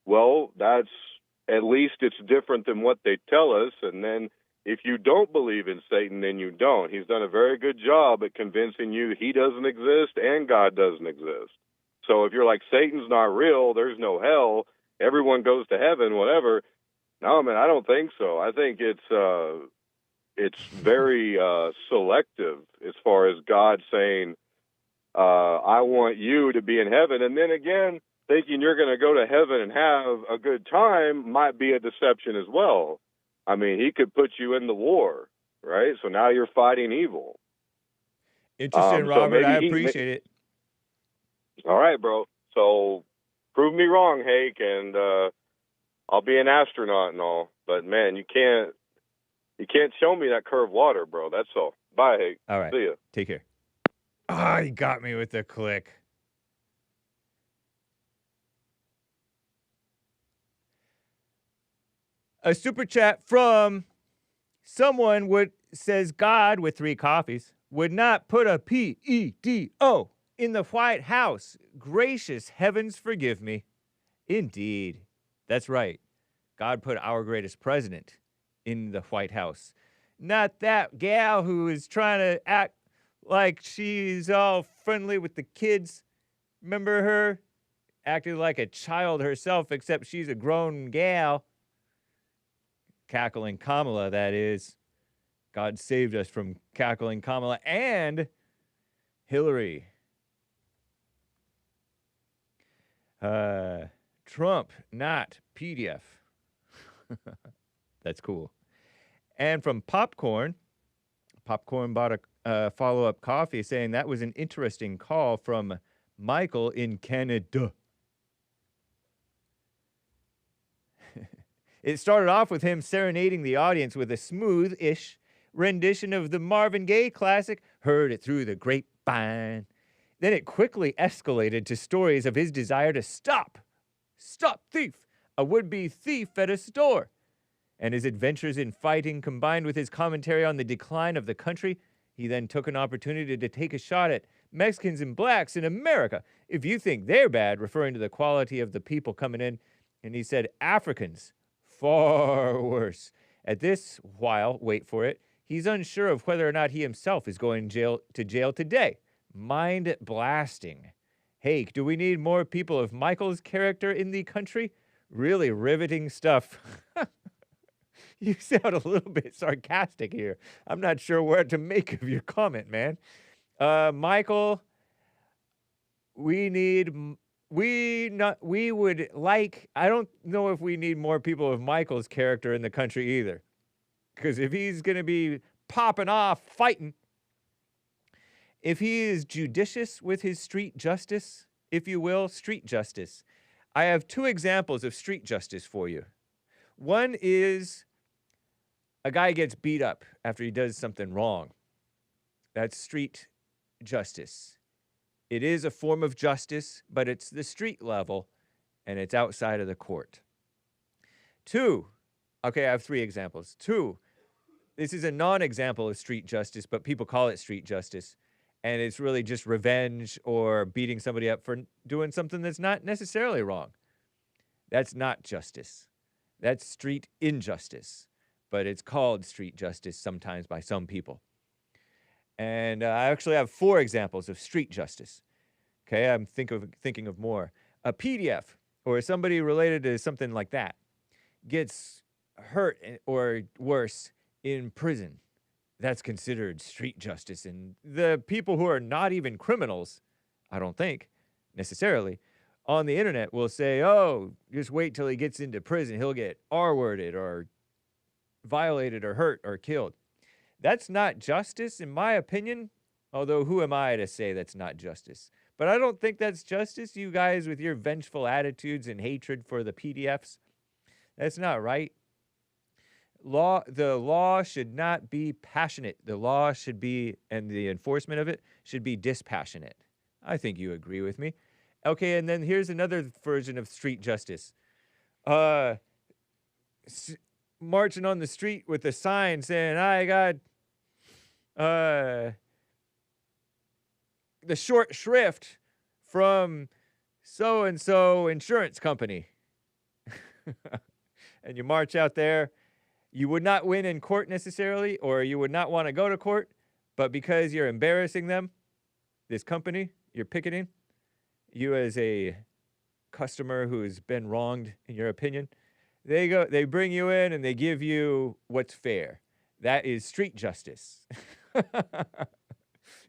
Well, that's, at least it's different than what they tell us. And then if you don't believe in Satan, then you don't. He's done a very good job at convincing you he doesn't exist and God doesn't exist. So if you're like, Satan's not real, there's no hell, everyone goes to heaven, whatever. No, man, I don't think so. I think it's very selective as far as God saying, I want you to be in heaven. And then again, thinking you're going to go to heaven and have a good time might be a deception as well. I mean, He could put you in the war, right? So now you're fighting evil. Interesting, Robert. I appreciate it. All right, bro. So prove me wrong, Hake, and I'll be an astronaut and all. But man, you can't show me that curved water, bro. That's all. Bye, Hake. All right. See ya. Take care. Ah, you got me with the click. A super chat from someone says God with 3 coffees would not put a PEDO in the White House. Gracious heavens, forgive me. Indeed. That's right. God put our greatest president in the White House. Not that gal who is trying to act like she's all friendly with the kids. Remember her? Acted like a child herself, except she's a grown gal. Cackling Kamala, that is. God saved us from cackling Kamala and Hillary. Trump, not PDF. That's cool. And from Popcorn bought a follow-up coffee saying that was an interesting call from Michael in Canada. It started off with him serenading the audience with a smooth-ish rendition of the Marvin Gaye classic, Heard It Through the Grapevine. Then it quickly escalated to stories of his desire to stop thief, a would-be thief at a store. And his adventures in fighting combined with his commentary on the decline of the country, he then took an opportunity to take a shot at Mexicans and blacks in America. If you think they're bad, referring to the quality of the people coming in, and he said Africans, far worse. At this while, wait for it, he's unsure of whether or not he himself is going to jail today. Mind blasting. Hake, do we need more people of Michael's character in the country? Really riveting stuff. You sound a little bit sarcastic here. I'm not sure what to make of your comment, man. Michael, I don't know if we need more people of Michael's character in the country either. Because if he's going to be popping off, fighting, if he is judicious with his street justice, if you will, street justice, I have 2 examples of street justice for you. One is a guy gets beat up after he does something wrong. That's street justice. It is a form of justice, but it's the street level, and it's outside of the court. 2, okay, I have 3 examples. 2, this is a non-example of street justice, but people call it street justice, and it's really just revenge or beating somebody up for doing something that's not necessarily wrong. That's not justice. That's street injustice, but it's called street justice sometimes by some people. And I actually have 4 examples of street justice. Okay, I'm thinking of more. A PDF or somebody related to something like that gets hurt or worse in prison. That's considered street justice. And the people who are not even criminals, I don't think, necessarily, on the internet will say, oh, just wait till he gets into prison. He'll get R-worded or violated or hurt or killed. That's not justice, in my opinion, although who am I to say that's not justice? But I don't think that's justice, you guys with your vengeful attitudes and hatred for the PDFs. That's not right. The law should not be passionate. The law should be, and the enforcement of it should be dispassionate. I think you agree with me. Okay, and then here's another version of street justice. Marching on the street with a sign saying, I got the short shrift from so-and-so insurance company. And you march out there. You would not win in court necessarily, or you would not want to go to court, but because you're embarrassing them, this company, you're picketing, you as a customer who's been wronged in your opinion, they bring you in and they give you what's fair. That is street justice.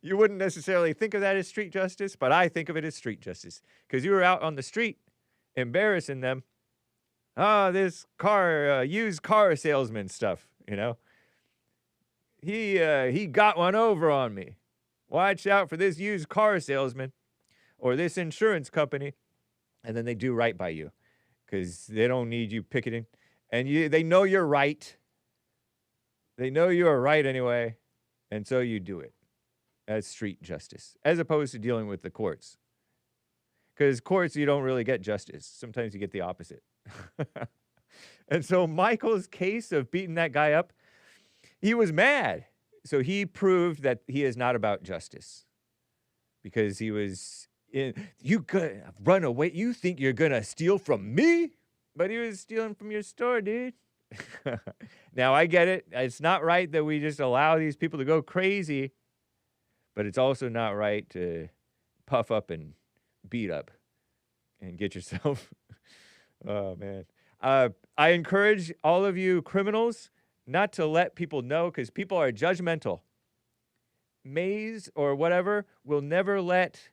You wouldn't necessarily think of that as street justice, but I think of it as street justice because you were out on the street embarrassing them. This used car salesman stuff, you know. He got one over on me. Watch out for this used car salesman or this insurance company. And then they do right by you because they don't need you picketing. And they know you're right. They know you are right anyway. And so you do it. That's street justice, as opposed to dealing with the courts. Because courts, you don't really get justice. Sometimes you get the opposite. And so Michael's case of beating that guy up, he was mad. So he proved that he is not about justice. Because he was you could run away. You think you're going to steal from me? But he was stealing from your store, dude. Now, I get it. It's not right that we just allow these people to go crazy. But it's also not right to puff up and beat up and get yourself. Oh, man. I encourage all of you criminals not to let people know because people are judgmental. Maze or whatever will never let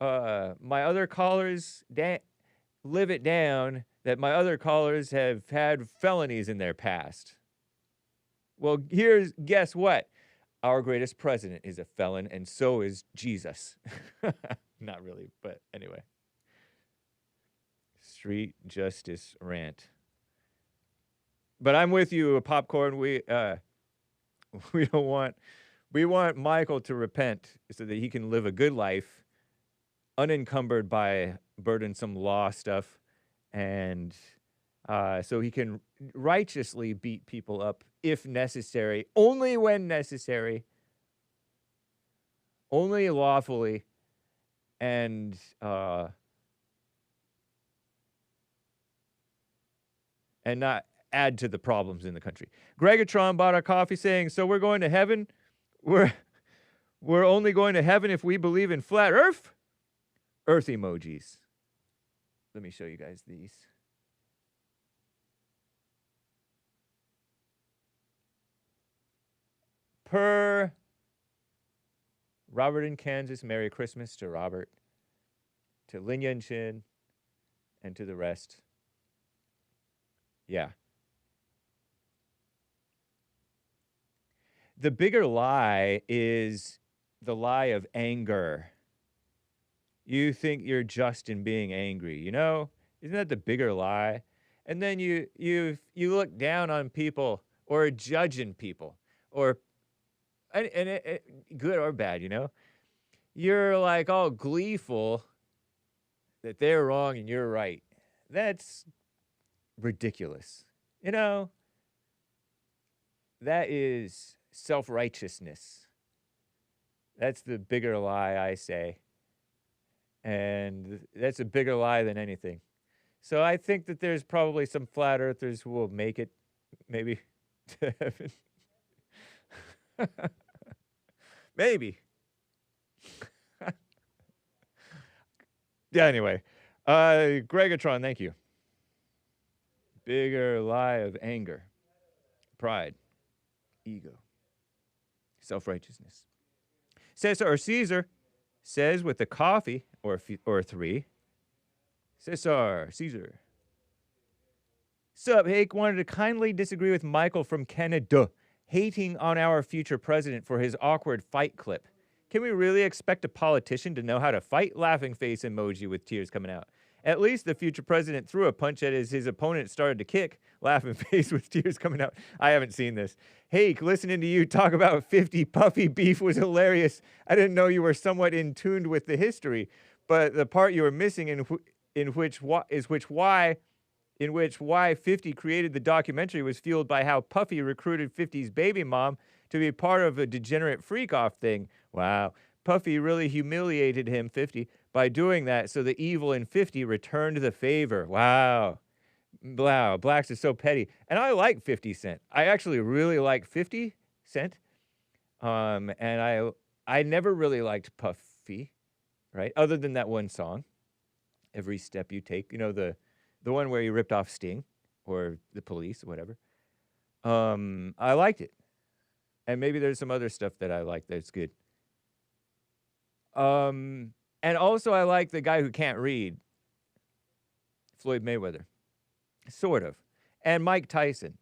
my other callers live it down that my other callers have had felonies in their past. Well, guess what? Our greatest president is a felon, and so is Jesus. Not really, but anyway. Street justice rant. But I'm with you, Popcorn. We want Michael to repent so that he can live a good life, unencumbered by burdensome law stuff, and so he can righteously beat people up if necessary, only when necessary, only lawfully, and not add to the problems in the country. Greggatron bought our coffee saying, so we're going to heaven? We're only going to heaven if we believe in flat earth? Earth emojis. Let me show you guys these. Per Robert in Kansas, Merry Christmas to Robert, to Lin Yun Chin, and to the rest. Yeah. The bigger lie is the lie of anger. You think you're just in being angry, you know? Isn't that the bigger lie? And then you look down on people or judging people or good or bad, you know, you're like all gleeful that they're wrong and you're right. That's ridiculous. You know, that is self-righteousness. That's the bigger lie, I say. And that's a bigger lie than anything. So I think that there's probably some flat earthers who will make it, maybe, to heaven. Maybe. Yeah, anyway. Greggatron, thank you. Bigger lie of anger, pride, ego, self-righteousness. Cesar or Cesar says with the coffee, or 3. Cesar. Sup, Hake wanted to kindly disagree with Michael from Canada, hating on our future president for his awkward fight clip. Can we really expect a politician to know how to fight? Laughing face emoji with tears coming out. At least the future president threw a punch at his opponent started to kick. Laughing face with tears coming out. I haven't seen this. Hake, listening to you talk about 50 puffy beef was hilarious. I didn't know you were somewhat in tune with the history, but the part you were missing in which why 50 created the documentary was fueled by how Puffy recruited 50's baby mom to be part of a degenerate freak-off thing. Wow. Puffy really humiliated him, 50, by doing that, so the evil in 50 returned the favor. Wow. Wow, blacks are so petty. And I like 50 Cent. I actually really like 50 Cent. And I never really liked Puffy, right? Other than that one song, Every Step You Take. You know, the one where he ripped off Sting or the Police or whatever. I liked it. And maybe there's some other stuff that I like that's good. And also I like the guy who can't read, Floyd Mayweather, sort of, and Mike Tyson.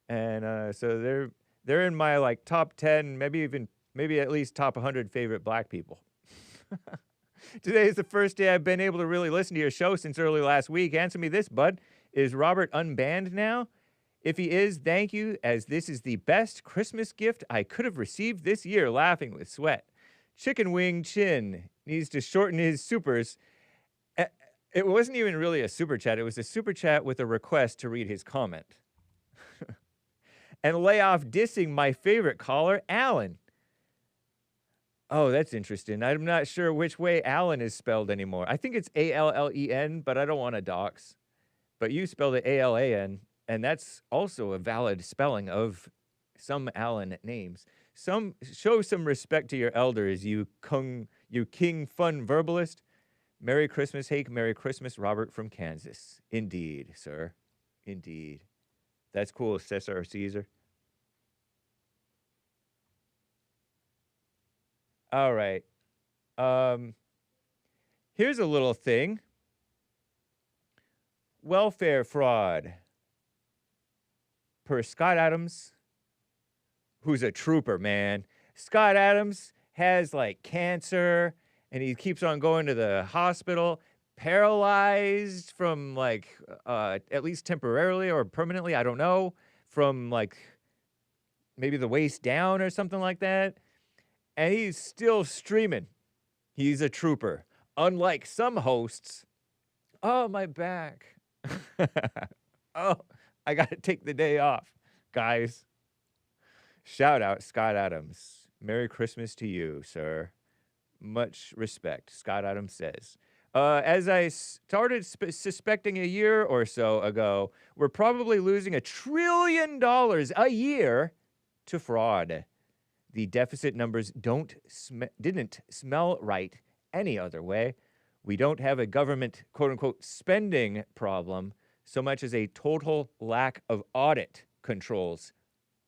And so they're in my like top 10, maybe at least top 100 favorite black people. Today is the first day I've been able to really listen to your show since early last week. Answer me this, bud. Is Robert unbanned now? If he is, thank you, as this is the best Christmas gift I could have received this year, laughing with sweat. Chicken Wing Chin needs to shorten his supers. It wasn't even really a super chat. It was a super chat with a request to read his comment. And lay off dissing my favorite caller, Alan. Oh, that's interesting. I'm not sure which way Alan is spelled anymore. I think it's A-L-L-E-N, but I don't want to dox. But you spelled it A-L-A-N, and that's also a valid spelling of some Alan names. Show some respect to your elders, you king fun verbalist. Merry Christmas, Hake. Merry Christmas, Robert from Kansas. Indeed, sir. Indeed. That's cool, Cesar or Cesar. All right. Here's a little thing. Welfare fraud. Per Scott Adams, who's a trooper, man. Scott Adams has like cancer, and he keeps on going to the hospital, paralyzed from like, at least temporarily or permanently, I don't know, from like maybe the waist down or something like that. And he's still streaming. He's a trooper. Unlike some hosts, oh, my back. Oh, I got to take the day off, guys. Shout out, Scott Adams. Merry Christmas to you, sir. Much respect, Scott Adams says. As I started suspecting a year or so ago, we're probably losing $1 trillion a year to fraud. The deficit numbers didn't smell right any other way. We don't have a government, quote-unquote, spending problem so much as a total lack of audit controls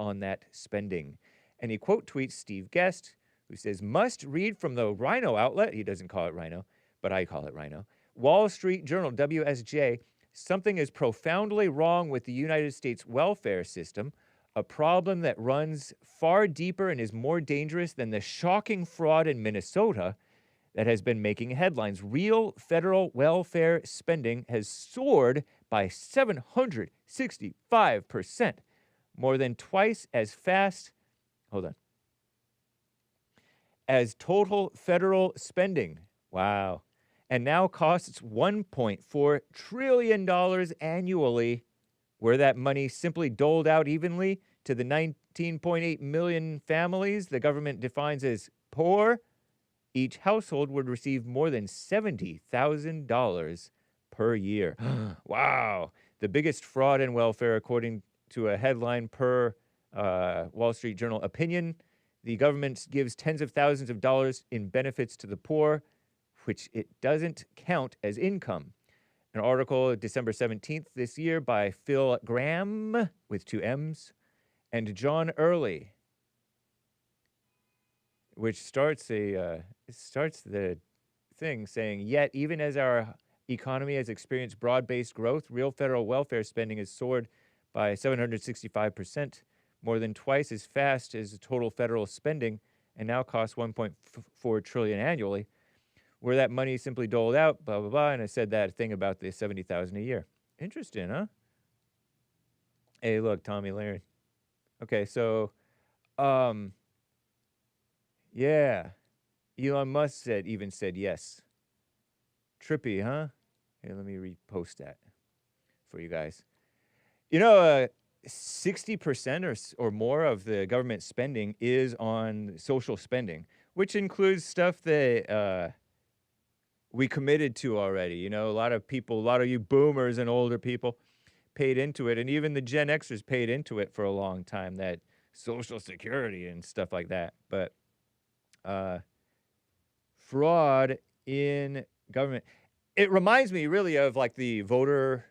on that spending. And he quote tweets Steve Guest, who says, must read from the Rhino outlet. He doesn't call it Rhino, but I call it Rhino. Wall Street Journal, WSJ, something is profoundly wrong with the United States welfare system, a problem that runs far deeper and is more dangerous than the shocking fraud in Minnesota that has been making headlines. Real federal welfare spending has soared by 765%, more than twice as fast. Hold on. as total federal spending. Wow. And now costs $1.4 trillion annually, where that money simply doled out evenly to the 19.8 million families the government defines as poor. Each household would receive more than $70,000 per year. Wow. The biggest fraud in welfare, according to a headline per Wall Street Journal opinion. The government gives tens of thousands of dollars in benefits to the poor, which it doesn't count as income. An article December 17th this year by Phil Graham, with 2 M's, and John Early, which starts the thing saying, yet even as our economy has experienced broad-based growth, real federal welfare spending has soared by 765%, more than twice as fast as the total federal spending, and now costs $1.4 trillion annually, where that money is simply doled out, blah, blah, blah, and I said that thing about the $70,000 a year. Interesting, huh? Hey, look, Tommy Lahren. Okay, so, yeah, Elon Musk even said yes. Trippy, huh? Here, let me repost that for you guys. You know, 60% or more of the government spending is on social spending, which includes stuff that we committed to already. You know, a lot of people, a lot of you boomers and older people paid into it, and even the Gen Xers paid into it for a long time, that Social Security and stuff like that. But fraud in government, it reminds me really of like the voter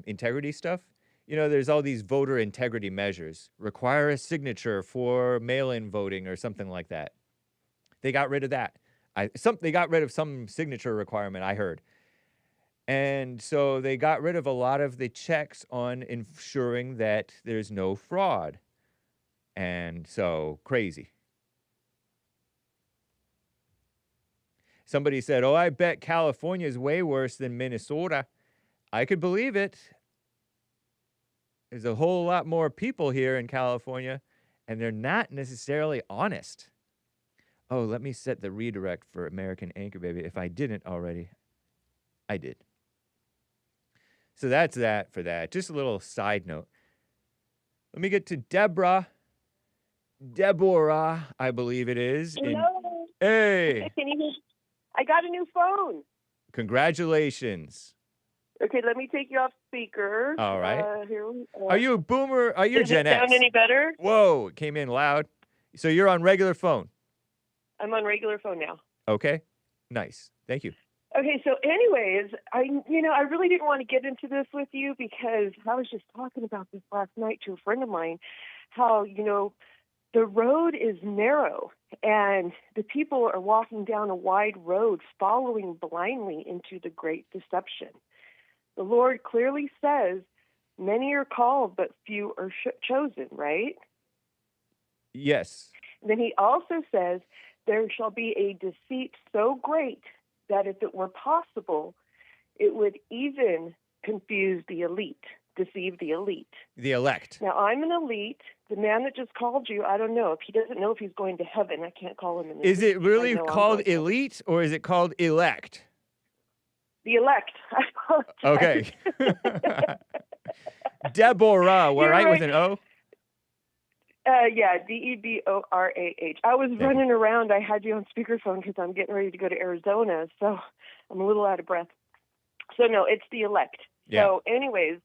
integrity stuff. You know, there's all these voter integrity measures, require a signature for mail-in voting or something like that. They got rid of that. They got rid of some signature requirement, I heard. And so they got rid of a lot of the checks on ensuring that there's no fraud. And so, crazy. Somebody said, oh, I bet California is way worse than Minnesota. I could believe it. There's a whole lot more people here in California, and they're not necessarily honest. Oh, let me set the redirect for American Anchor Baby. If I didn't already, I did. So that's that for that. Just a little side note. Let me get to Deborah, I believe it is. Hello. Hey. I got a new phone. Congratulations. Okay, let me take you off speaker. All right. Here, Are you a boomer? Are you Gen X? Does it sound any better? Whoa, it came in loud. So you're on regular phone? I'm on regular phone now. Okay, nice. Thank you. Okay, so anyways, I really didn't want to get into this with you because I was just talking about this last night to a friend of mine, how, the road is narrow and the people are walking down a wide road following blindly into the great deception. The Lord clearly says, many are called, but few are chosen, right? Yes. Then he also says, there shall be a deceit so great that if it were possible, it would even confuse the elite, deceive the elite. The elect. Now, I'm an elite. The man that just called you, I don't know. If he doesn't know if he's going to heaven, I can't call him an elite. Is it really called elite or is it called elect? The elect. Okay. Deborah, we're right with an O? Yeah, DEBORAH. I was running around. I had you on speakerphone because I'm getting ready to go to Arizona, so I'm a little out of breath. So, no, it's the elect. Yeah. So, anyways,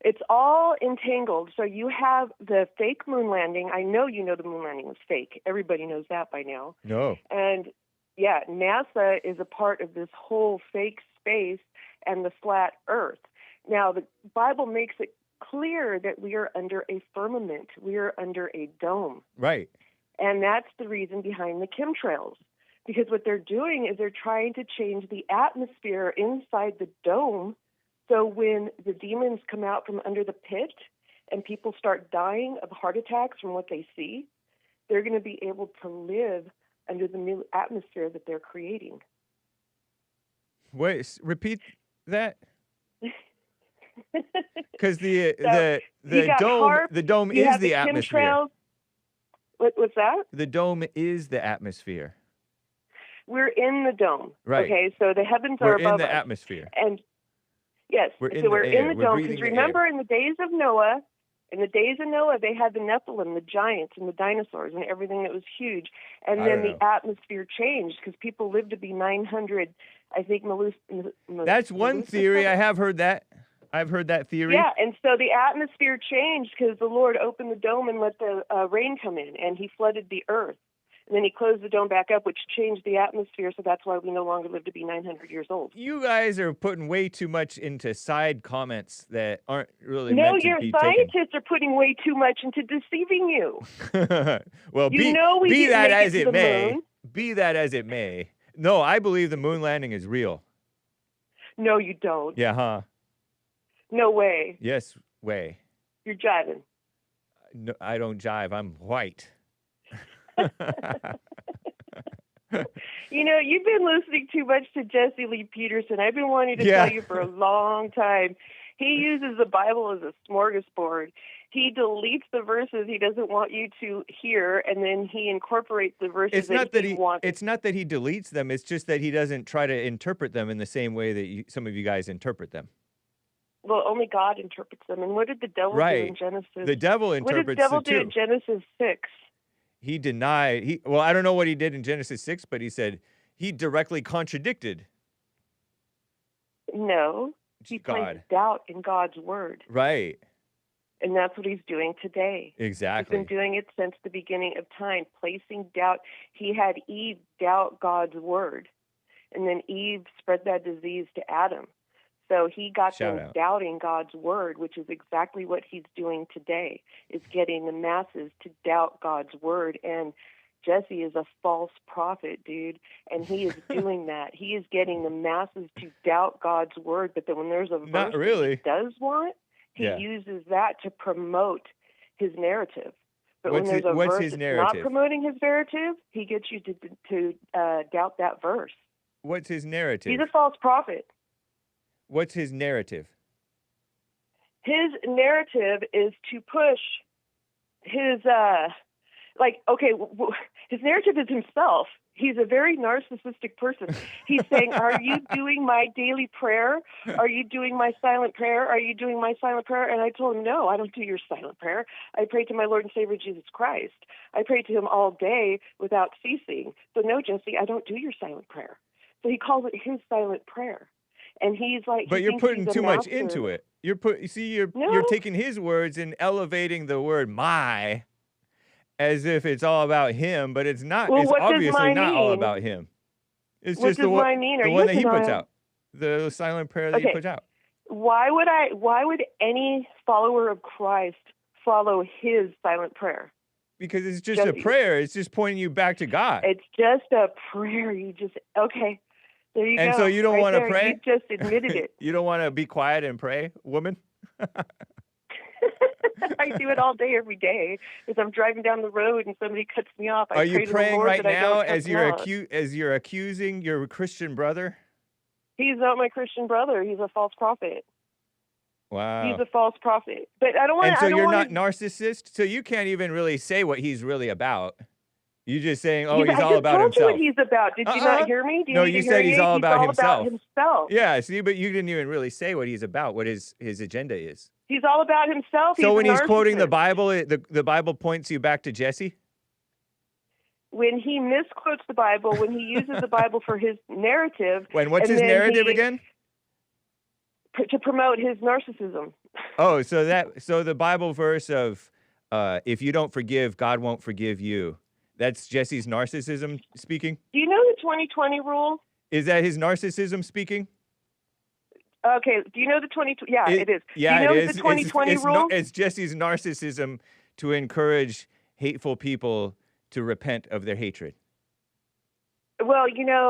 it's all entangled. So you have the fake moon landing. I know you know the moon landing was fake. Everybody knows that by now. No. And, yeah, NASA is a part of this whole fake space and the flat earth. Now, the Bible makes it clear that we are under a firmament. We are under a dome. Right. And that's the reason behind the chemtrails. Because what they're doing is they're trying to change the atmosphere inside the dome. So when the demons come out from under the pit and people start dying of heart attacks from what they see, they're going to be able to live under the new atmosphere that they're creating. Wait, repeat that. Because the dome is the atmosphere. What's that? The dome is the atmosphere. We're in the dome. Right. Okay, so the heavens We're are above in the us. atmosphere. And yes, We're so in the we're air. in the We're dome. breathing Because the remember, in the days of Noah, they had the Nephilim, the giants, and the dinosaurs, and everything that was huge. And I then don't the atmosphere changed because people lived to be 900. I think That's one theory. I have heard that. I've heard that theory. Yeah, and so the atmosphere changed because the Lord opened the dome and let the rain come in, and he flooded the earth. And then he closed the dome back up, which changed the atmosphere, so that's why we no longer live to be 900 years old. You guys are putting way too much into side comments that aren't really No, meant to your be scientists are putting way too much into deceiving you. taken. Well, You know we be didn't that make as it to it the may. moon. Be that as it may. No, I believe the moon landing is real. No, you don't. Yeah, huh? No way. Yes, way. You're jiving. No, I don't jive. I'm white. You know, you've been listening too much to Jesse Lee Peterson. I've been wanting to Yeah. tell you for a long time. He uses the Bible as a smorgasbord. He deletes the verses he doesn't want you to hear, and then he incorporates the verses It's not that he wants. It's not that he deletes them. It's just that he doesn't try to interpret them in the same way that some of you guys interpret them. Well, only God interprets them. And what did the devil do Right. in Genesis? The devil What did the interprets devil it do in too. Genesis 6? He denied. Well, I don't know what he did in Genesis 6, but he said he directly contradicted No. He placed God. doubt in God's word. Right. And that's what he's doing today. Exactly. He's been doing it since the beginning of time, placing doubt. He had Eve doubt God's word. And then Eve spread that disease to Adam. So he got Shout them out. doubting God's word, which is exactly what he's doing today, is getting the masses to doubt God's word. And Jesse is a false prophet, dude, and he is doing that. He is getting the masses to doubt God's word, but then when there's a verse Not that really. he does want, he Yeah. uses that to promote his narrative. But What's when there's a what's verse his that's narrative? not promoting his narrative, he gets you to doubt that verse. What's his narrative? He's a false prophet. What's his narrative? His narrative is to push his his narrative is himself. He's a very narcissistic person. He's saying, are you doing my daily prayer? Are you doing my silent prayer? Are you doing my silent prayer? And I told him, no, I don't do your silent prayer. I pray to my Lord and Savior Jesus Christ. I pray to him all day without ceasing. So no, Jesse, I don't do your silent prayer. So he calls it his silent prayer. And he's like, But he you're thinks putting he's a too much master. into it. You're No. taking his words and elevating the word "my" as if it's all about him, but it's not. Well, It's what does obviously "my" not all mean? about him. It's What just does "my" mean? Are the you one that he puts denial? out, the silent prayer that he Okay. puts out. Why would any follower of Christ follow his silent prayer? Because it's just a Jesse. prayer. It's just pointing you back to God. It's just a prayer. You just okay. There you go. And so you don't Right want to there. pray? You just admitted it. You don't want to be quiet and pray, woman? I do it all day, every day. As I'm driving down the road and somebody cuts me off, I Are pray you to the praying Lord right that I now don't cut as them you're off. accusing your Christian brother? He's not my Christian brother. He's a false prophet. Wow. He's a false prophet. But I don't want. And so I don't you're want not narcissist? So you can't even really say what he's really about. You're just saying, oh, I he's all just about told himself. you what he's about. Did you not hear me? Do you No, need you to said hear he's me? all about himself. himself. Yeah, see, but you didn't even really say what he's about, what his agenda is. He's all about himself. So when a he's quoting the narcissist. Bible, the Bible points you back to Jesse? When he misquotes the Bible, when he uses the Bible for his narrative. What's and his then narrative again? To promote his narcissism. Oh, so the Bible verse of if you don't forgive, God won't forgive you. That's Jesse's narcissism speaking? Do you know the 2020 rule? Is that his narcissism speaking? Okay. Do you know the 2020? Yeah, it is. Yeah, Do you know it is. the 2020 it's rule? It's Jesse's narcissism to encourage hateful people to repent of their hatred. Well,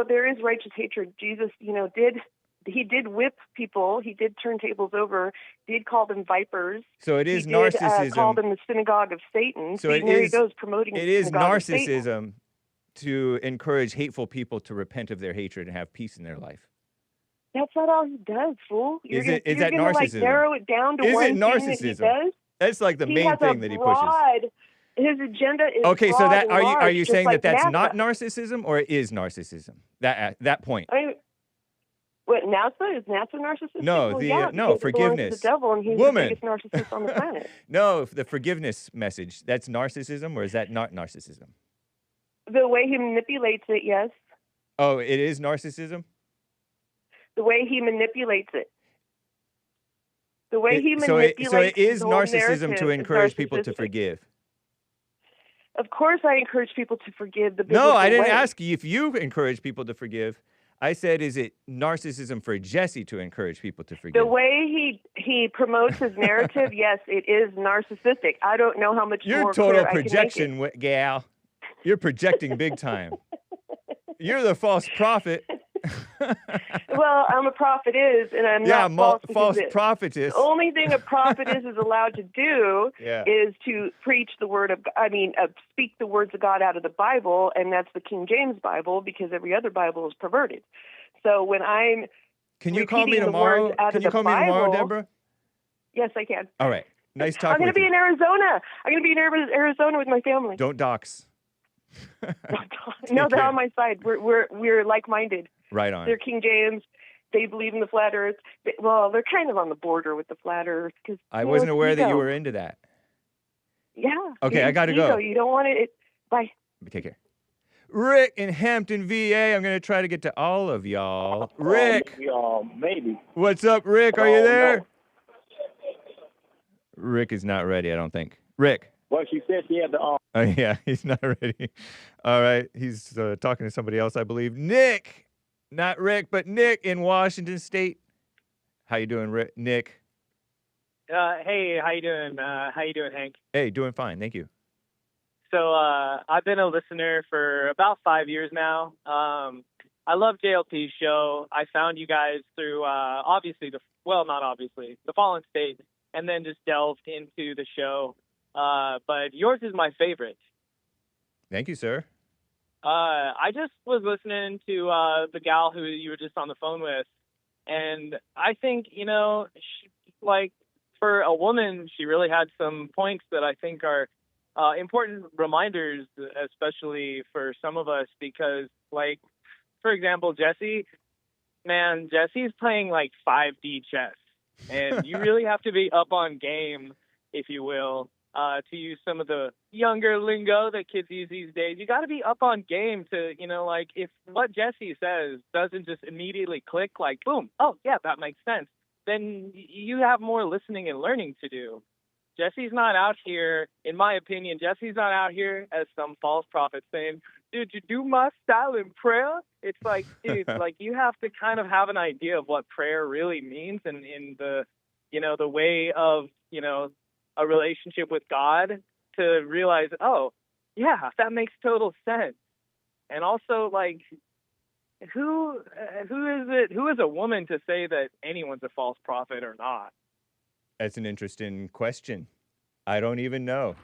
there is righteous hatred. Jesus, did whip people. He did turn tables over. Did call them vipers. So it is he narcissism. Did, call them the synagogue of Satan. So there he goes promoting. It the is synagogue of Satan. narcissism to encourage hateful people to repent of their hatred and have peace in their life. That's not all he does, fool. Is You're that gonna, narcissism? narrow it down to Is one it thing that he narcissism? does. That's like the He main has thing that he pushes. His agenda is Okay, so broad that and are large, you just saying like that that's NASA. not narcissism or it is narcissism? That point. I mean, what, NASA? Is NASA narcissistic? No, Well, the yeah, no because it belongs to forgiveness. the devil, and he's Woman. the biggest narcissist on the planet. No, the forgiveness message. That's narcissism, or is that not narcissism? The way he manipulates it, yes. Oh, it is narcissism. The way he manipulates it. The way he So manipulates it is the whole narcissism narrative to is encourage people to narcissistic. forgive. Of course, I encourage people to forgive the No, biblical I didn't way. ask you if you encourage people to forgive. I said, is it narcissism for Jesse to encourage people to forgive? The way he promotes his narrative, yes, it is narcissistic. I don't know how much You're more total clear I can make it. projection, gal. You're projecting big time. You're the false prophet. Well, I'm a prophetess, and I'm not false because prophetess. The only thing a prophetess is allowed to do Yeah. is to preach the word of, speak the words of God out of the Bible, and that's the King James Bible, because every other Bible is perverted. So when I'm Can you call me repeating the tomorrow? words out Can of you the call me tomorrow, Bible- Deborah? Yes, I can. All right. Nice I'm talking going with to be you. in Arizona. I'm going to be in Arizona with my family. Don't dox. No, they're on my side. We're like-minded. Right on. They're King James. They believe in the flat Earth. Well, they're kind of on the border with the flat Earth because I wasn't aware that you were into that. Yeah. Okay, I gotta ego. go. You don't want it. Bye. Take care. Rick in Hampton, VA. I'm going to try to get to all of y'all. Rick. Maybe. What's up, Rick? Are you Oh, there? no. Rick is not ready, I don't think. Rick. Well, she said she had the Oh, yeah, he's not ready. All right, he's talking to somebody else, I believe. Nick. Not Rick, but Nick in Washington State. How you doing, Rick? Nick? Hey, how you doing? How you doing, Hank? Hey, doing fine. Thank you. So I've been a listener for about 5 years now. I love JLT's show. I found you guys through not obviously, the Fallen State, and then just delved into the show. But yours is my favorite. Thank you, sir. I just was listening to the gal who you were just on the phone with, and I think, for a woman, she really had some points that I think are important reminders, especially for some of us, because, for example, Jesse's playing 5D chess, and you really have to be up on game, if you will, to use some of the younger lingo that kids use these days. You got to be up on game to, if what Jesse says doesn't just immediately click, boom, oh, yeah, that makes sense, then you have more listening and learning to do. Jesse's not out here, in my opinion, Jesse's not out here as some false prophet saying, dude, you do my style in prayer? It's like, dude, you have to kind of have an idea of what prayer really means and in the, the way of, a relationship with God to realize, oh, yeah, that makes total sense. And also, who is a woman to say that anyone's a false prophet or not? That's an interesting question. I don't even know.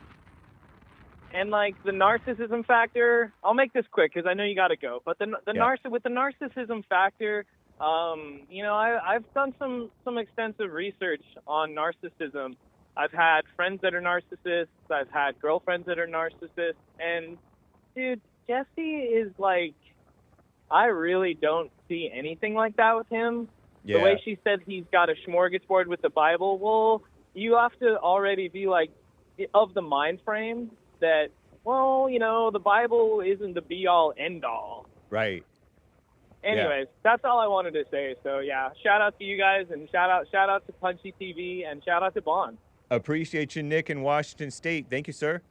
And the narcissism factor, I'll make this quick because I know you got to go. But with the narcissism factor, I've done some extensive research on narcissism. I've had friends that are narcissists. I've had girlfriends that are narcissists. And dude, Jesse is I really don't see anything like that with him. Yeah. The way she said he's got a smorgasbord with the Bible, well, you have to already be of the mind frame that, well, the Bible isn't the be-all, end-all. Right. Anyways, That's all I wanted to say. So, yeah, shout out to you guys, and shout out to Punchy TV, and shout out to Bond. Appreciate you, Nick in Washington State. Thank you, sir.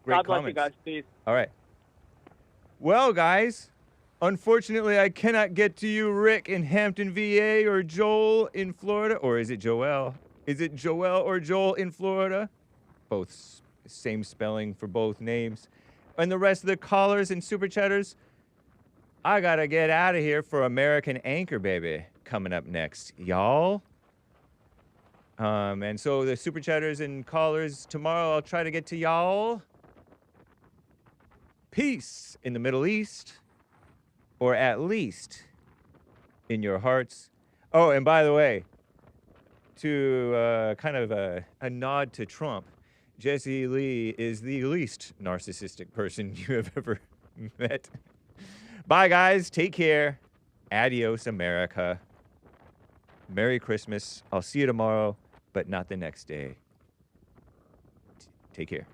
Great God bless comments. you guys. Peace. All right. Well, guys, unfortunately, I cannot get to you, Rick in Hampton, VA, or Joel in Florida. Or is it Joel? Is it Joel or Joel in Florida? Both same spelling for both names. And the rest of the callers and super chatters, I got to get out of here for American Anchor, baby, coming up next. Y'all? And so the super chatters and callers, tomorrow I'll try to get to y'all. Peace in the Middle East, or at least in your hearts. Oh, and by the way, to kind of a nod to Trump, Jesse Lee is the least narcissistic person you have ever met. Bye, guys. Take care. Adios, America. Merry Christmas. I'll see you tomorrow, but not the next day. Take care.